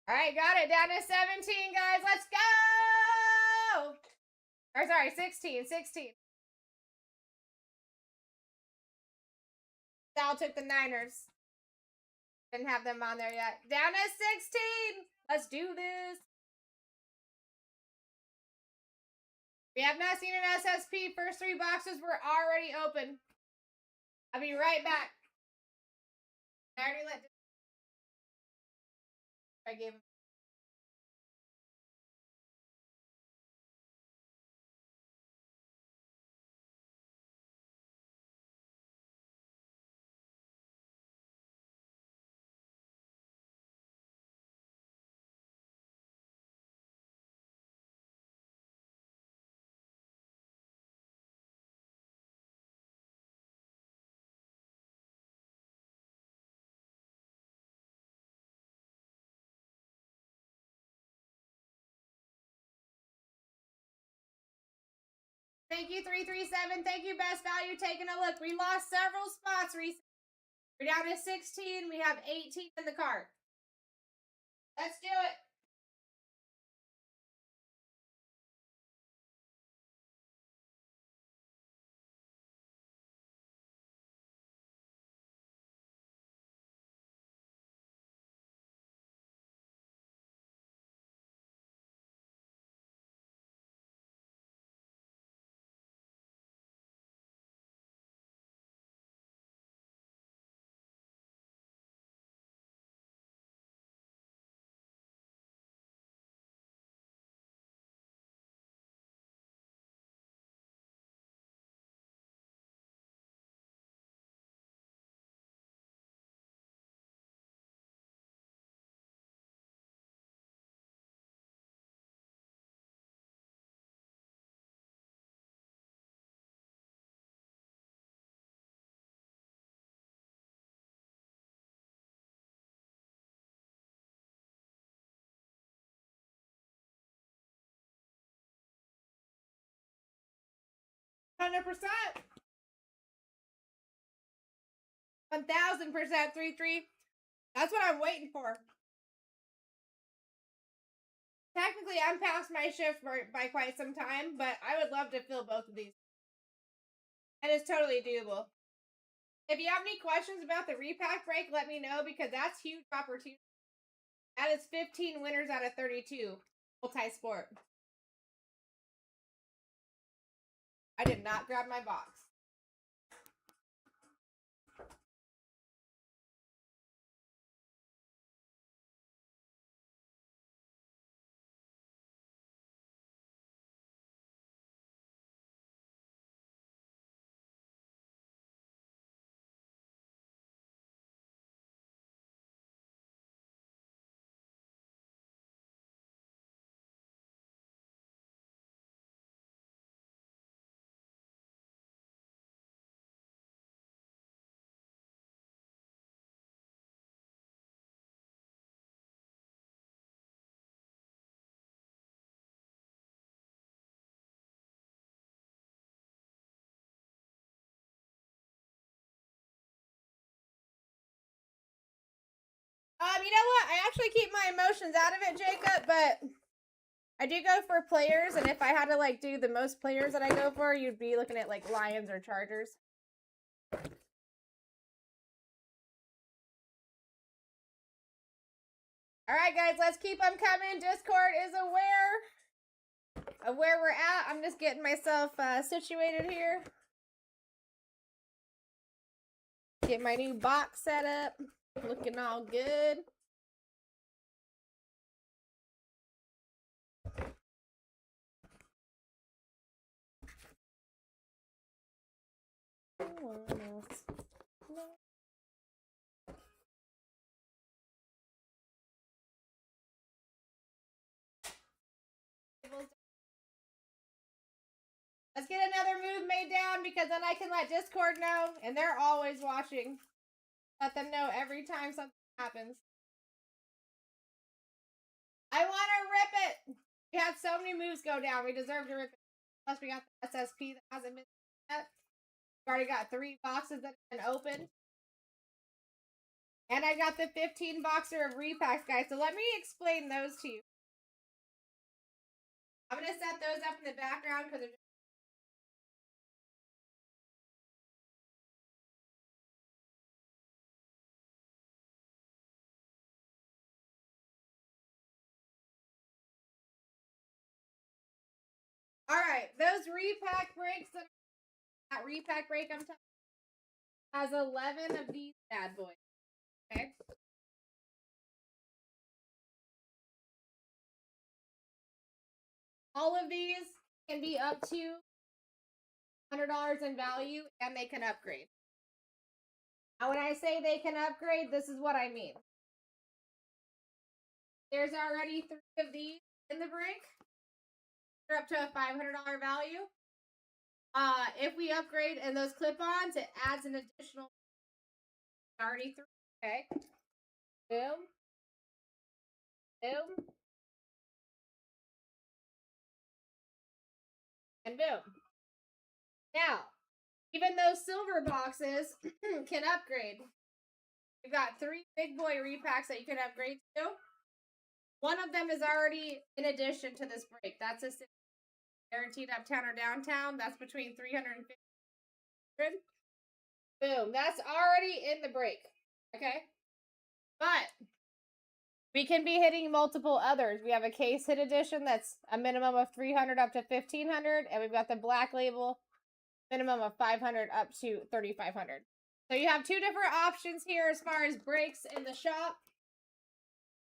All right, got it. Down to 17, guys. Let's go! Or sorry, 16. Sal took the Niners. Didn't have them on there yet. Down to 16. Let's do this. We have not seen an SSP. First 3 boxes were already open. I'll be right back. I already let. I gave him. Thank you, 337. Thank you, Best Value. Taking a look. We lost several spots recently. We're down to 16. We have 18 in the cart. Let's do it. $100%. 1000%. 3-3. That's what I'm waiting for. Technically, I'm past my shift by quite some time, but I would love to fill both of these. And it's totally doable. If you have any questions about the repack break, let me know because that's huge opportunity. That is 15 winners out of 32. Multi-sport. I did not grab my box. You know what? I actually keep my emotions out of it, Jacob, but I do go for players, and if I had to, like, do the most players that I go for, you'd be looking at, like, Lions or Chargers. Alright, guys, let's keep them coming. Discord is aware of where we're at. I'm just getting myself situated here. Get my new box set up. Looking all good. Let's get another move made down because then I can let Discord know, and they're always watching. Let them know every time something happens. I want to rip it. We had so many moves go down. We deserve to rip it. Plus, we got the SSP that hasn't been yet. We've already got 3 boxes that have been opened. And I got the 15 boxer of repacks, guys. So let me explain those to you. I'm going to set those up in the background because they're just... Alright, those repack breaks, that repack break I'm talking has 11 of these bad boys. Okay? All of these can be up to $100 in value, and they can upgrade. Now, when I say they can upgrade, this is what I mean. There's already 3 of these in the break. They're up to a $500 value. If we upgrade and those clip-ons, it adds an additional already 3. Okay. Boom. Boom. And boom. Now, even those silver boxes can upgrade. We've got 3 big boy repacks that you can upgrade to. One of them is already in addition to this break. That's a guaranteed uptown or downtown. That's between 300 and 500. Boom. That's already in the break. Okay? But we can be hitting multiple others. We have a case hit edition that's a minimum of 300 up to 1500, and we've got the black label minimum of 500 up to 3500. So you have 2 different options here as far as breaks in the shop.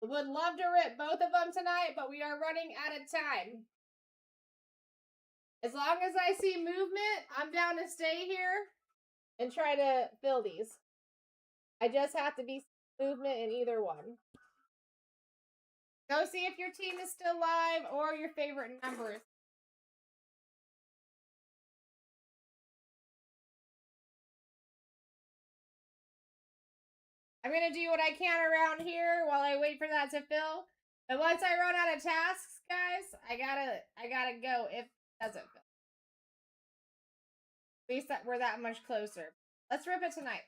Would love to rip both of them tonight, but we are running out of time. As long as I see movement, I'm down to stay here and try to fill these. I just have to be movement in either one. Go see if your team is still live or your favorite numbers. I'm going to do what I can around here while I wait for that to fill. But once I run out of tasks, guys, I gotta go if it doesn't fill. At least that we're that much closer. Let's rip it tonight.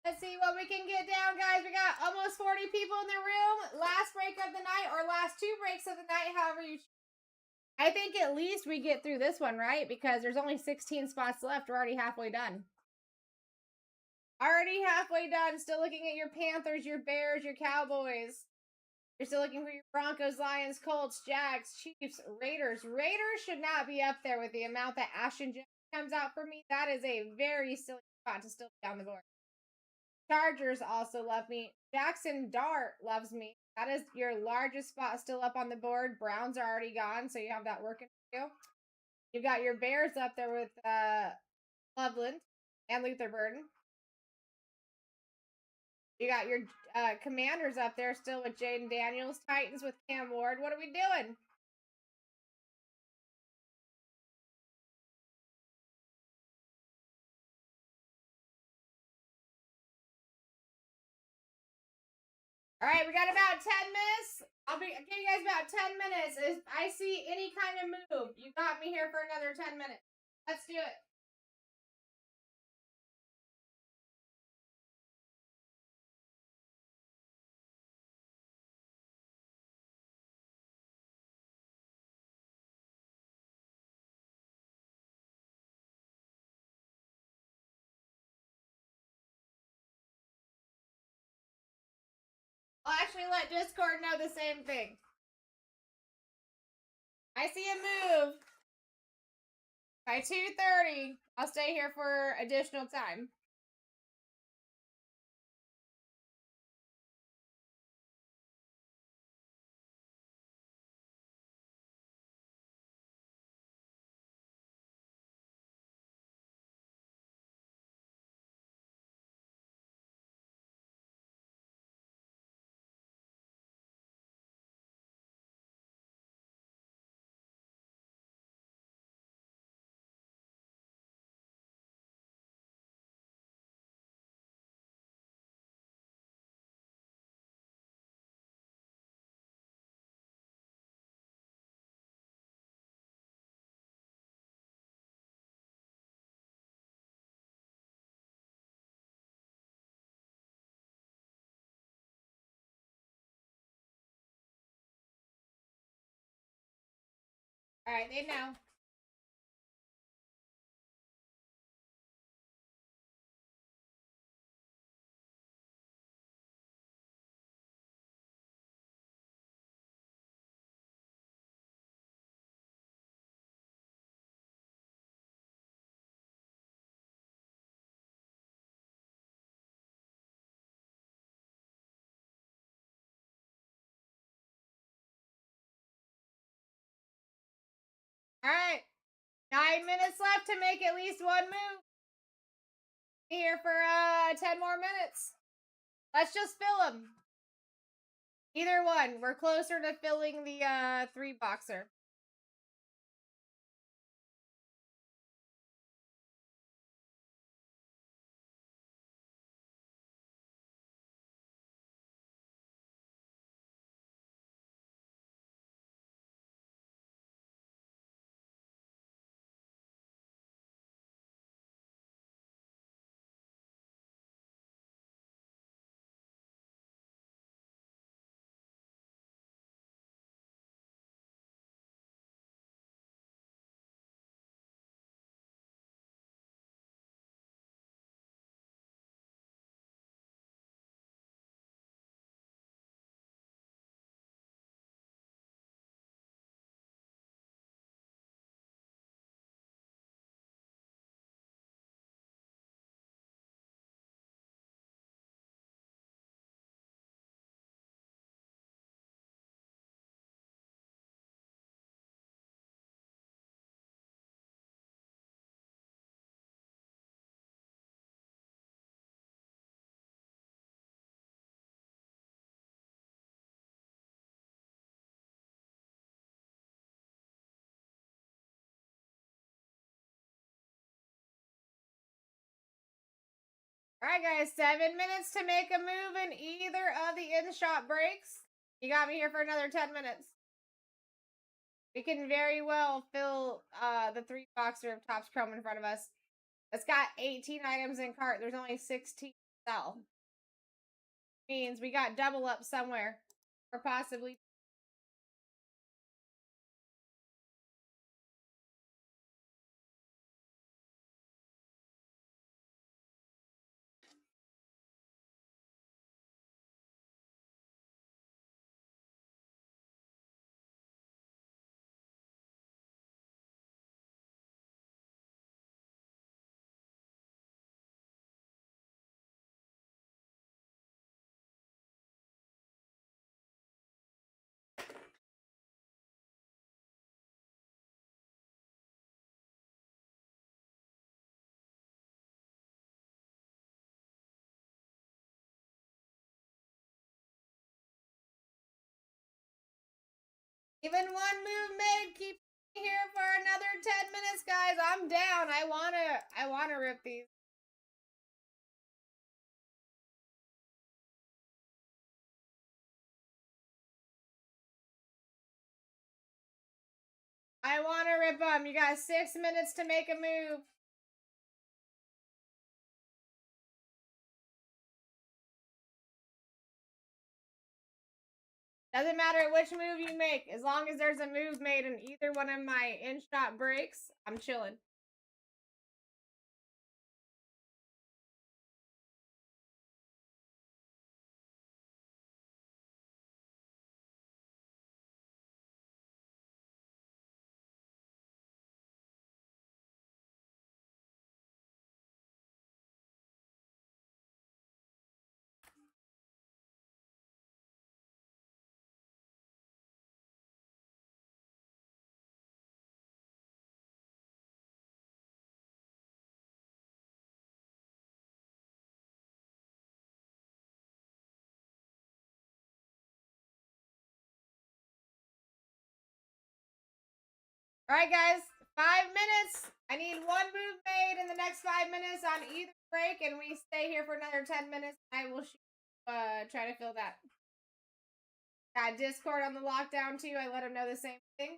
Let's see what we can get down, guys. We got almost 40 people in the room. Last break of the night or last 2 breaks of the night, however you choose. I think at least we get through this one, right? Because there's only 16 spots left. We're already halfway done. Already halfway done. Still looking at your Panthers, your Bears, your Cowboys. You're still looking for your Broncos, Lions, Colts, Jags, Chiefs, Raiders. Raiders should not be up there with the amount that Ashton Jones comes out for me. That is a very silly spot to still be on the board. Chargers also love me. Jackson Dart loves me. That is your largest spot still up on the board. Browns are already gone, so you have that working for you. You've got your Bears up there with Loveland and Luther Burden. You got your Commanders up there still with Jaden Daniels. Titans with Cam Ward. What are we doing? All right, we got about 10 minutes. I'll give you guys about 10 minutes. If I see any kind of move, you got me here for another 10 minutes. Let's do it. I'll actually let Discord know the same thing. I see a move. By 2:30, I'll stay here for additional time. Alright, they know. Alright. 9 minutes left to make at least one move. Be here for 10 more minutes. Let's just fill them. Either one. We're closer to filling the 3 boxer. Alright, guys. 7 minutes to make a move in either of the in-shot breaks. You got me here for another 10 minutes. We can very well fill the 3 boxer of Topps Chrome in front of us. It's got 18 items in cart. There's only 16 to sell. Means we got double up somewhere. Or possibly. Even one move made. Keep here for another 10 minutes, guys. I'm down. I wanna rip these. I wanna rip them. You got 6 minutes to make a move. Doesn't matter which move you make. As long as there's a move made in either one of my in-shot breaks, I'm chilling. Alright, guys. 5 minutes. I need one move made in the next 5 minutes on either break, and we stay here for another 10 minutes. I will try to fill that. Got Discord on the lockdown, too. I let them know the same thing.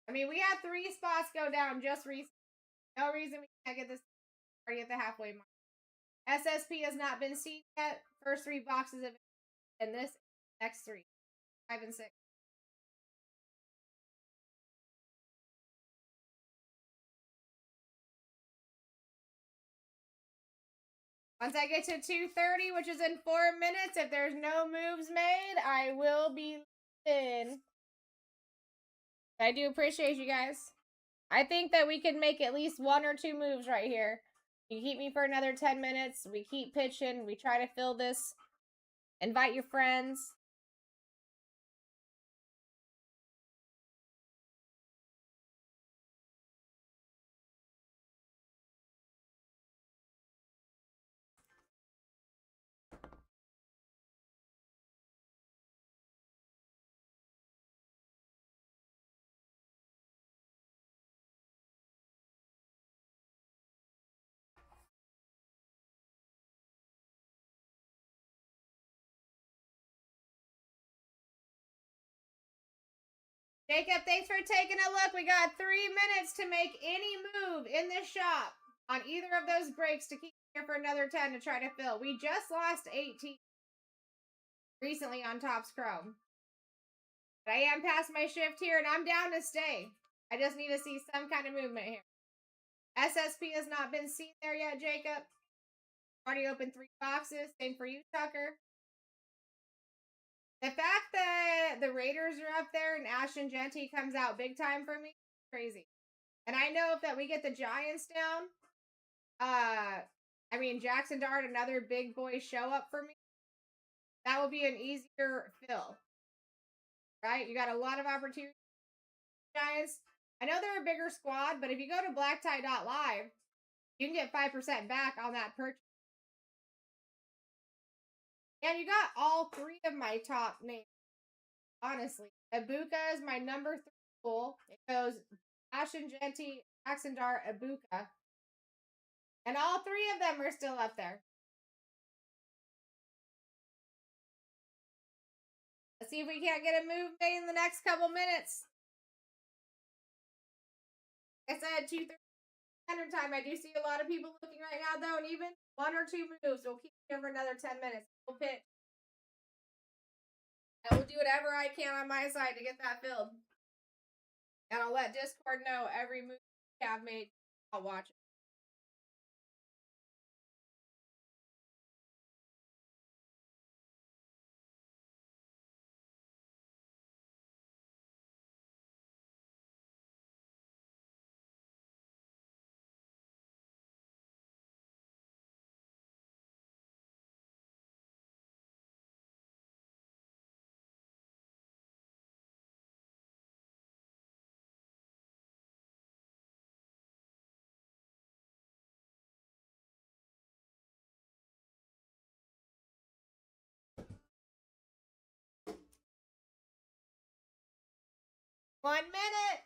I mean, we had 3 spots go down just recently. No reason we can't get this party at the halfway mark. SSP has not been seen yet. First 3 boxes of it, and this next 3. 5 and 6. Once I get to 2:30, which is in 4 minutes, if there's no moves made, I will be in. I do appreciate you guys. I think that we can make at least 1 or 2 moves right here. You keep me for another 10 minutes. We keep pitching. We try to fill this. Invite your friends. Jacob, thanks for taking a look. We got 3 minutes to make any move in this shop on either of those breaks to keep here for another 10 to try to fill. We just lost 18 recently on Topps Chrome. But I am past my shift here, and I'm down to stay. I just need to see some kind of movement here. SSP has not been seen there yet, Jacob. Already opened 3 boxes. Same for you, Tucker. The fact that the Raiders are up there and Ashton Genty comes out big time for me, crazy. And I know if that we get the Giants down, I mean, Jackson Dart, another big boy show up for me, that will be an easier fill. Right? You got a lot of opportunities. Giants. I know they're a bigger squad, but if you go to BlackTie.live, you can get 5% back on that purchase. And you got all 3 of my top names. Honestly, Ibuka is my number 3 pool. It goes Ashton Genty, Jackson Dart, Ibuka. And all 3 of them are still up there. Let's see if we can't get a move made in the next couple minutes. Like I said, 2:30 time. I do see a lot of people looking right now, though, and even 1 or 2 moves will keep here for another 10 minutes. We'll pitch. I will do whatever I can on my side to get that filled. And I'll let Discord know every move we have made. I'll watch it. One minute.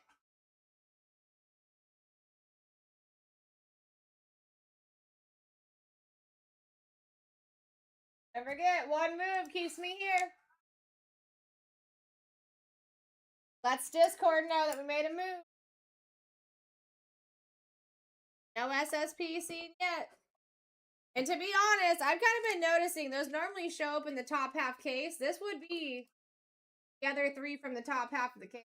Don't forget, 1 move keeps me here. Let's Discord know that we made a move. No SSP seen yet. And to be honest, I've kind of been noticing those normally show up in the top half case. This would be the other 3 from the top half of the case.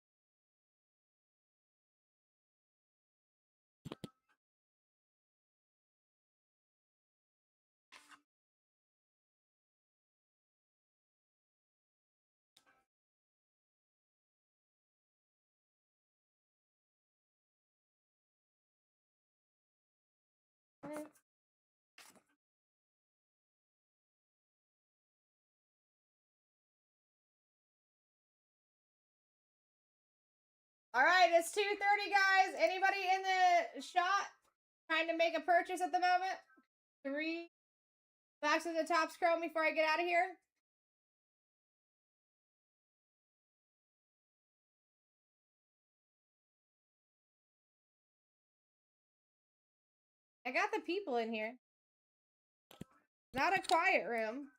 All right, it's 2:30, guys. Anybody in the shot trying to make a purchase at the moment? 3, Back to the top scroll before I get out of here. I got the people in here. Not a quiet room.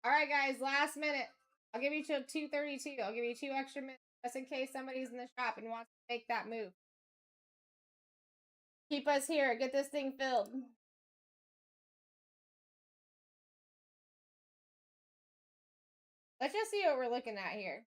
All right, guys, last minute. I'll give you till 2:32. I'll give you 2 extra minutes just in case somebody's in the shop and wants to make that move. Keep us here. Get this thing filled. Let's just see what we're looking at here.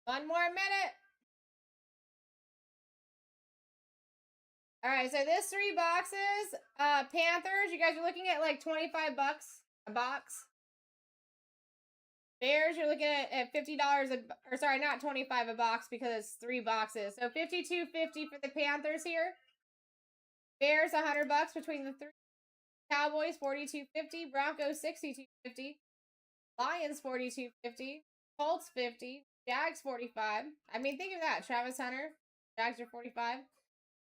One more minute. All right, so this 3 boxes, Panthers, you guys are looking at like 25 bucks a box. Bears, you're looking at $50 or sorry, not 25 a box because it's 3 boxes. So $52.50 for the Panthers here. Bears, 100 bucks between the 3. Cowboys, $42.50. Broncos, $62.50. Lions, $42.50. Colts, $50. Jags, $45. I mean, think of that. Travis Hunter. Jags are $45.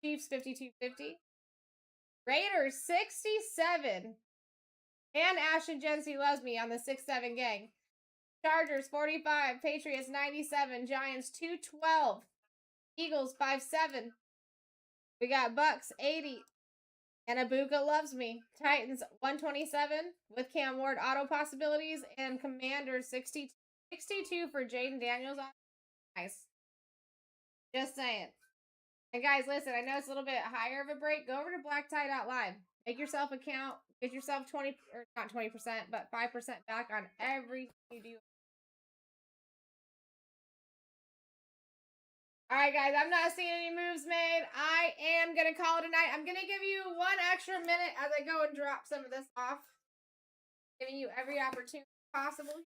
Chiefs, $52.50. Raiders, $67. And Ashton Jency loves me on the 6-7 gang. Chargers, $45. Patriots, $97. Giants, $212. Eagles, $5.7. We got Bucks, $80. And Abuka loves me. Titans, $127 with Cam Ward auto possibilities. And Commanders, $62 for Jaden Daniels. Nice. Just saying. And guys, listen, I know it's a little bit higher of a break. Go over to BlackTie.live. Make yourself an account. Get yourself 20, or not 20%, but 5% back on everything you do. All right, guys, I'm not seeing any moves made. I am going to call it a night. I'm going to give you 1 extra minute as I go and drop some of this off. Giving you every opportunity possible.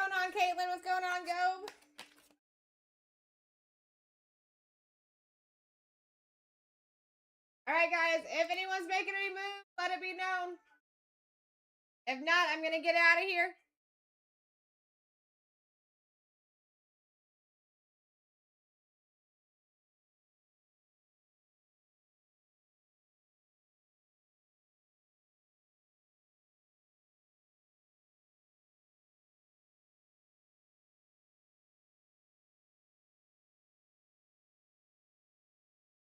What's going on, Caitlin? What's going on, Gobe? All right, guys. If anyone's making any moves, let it be known. If not, I'm going to get out of here.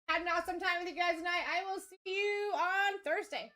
Had an awesome time with you guys tonight. I will see you on Thursday.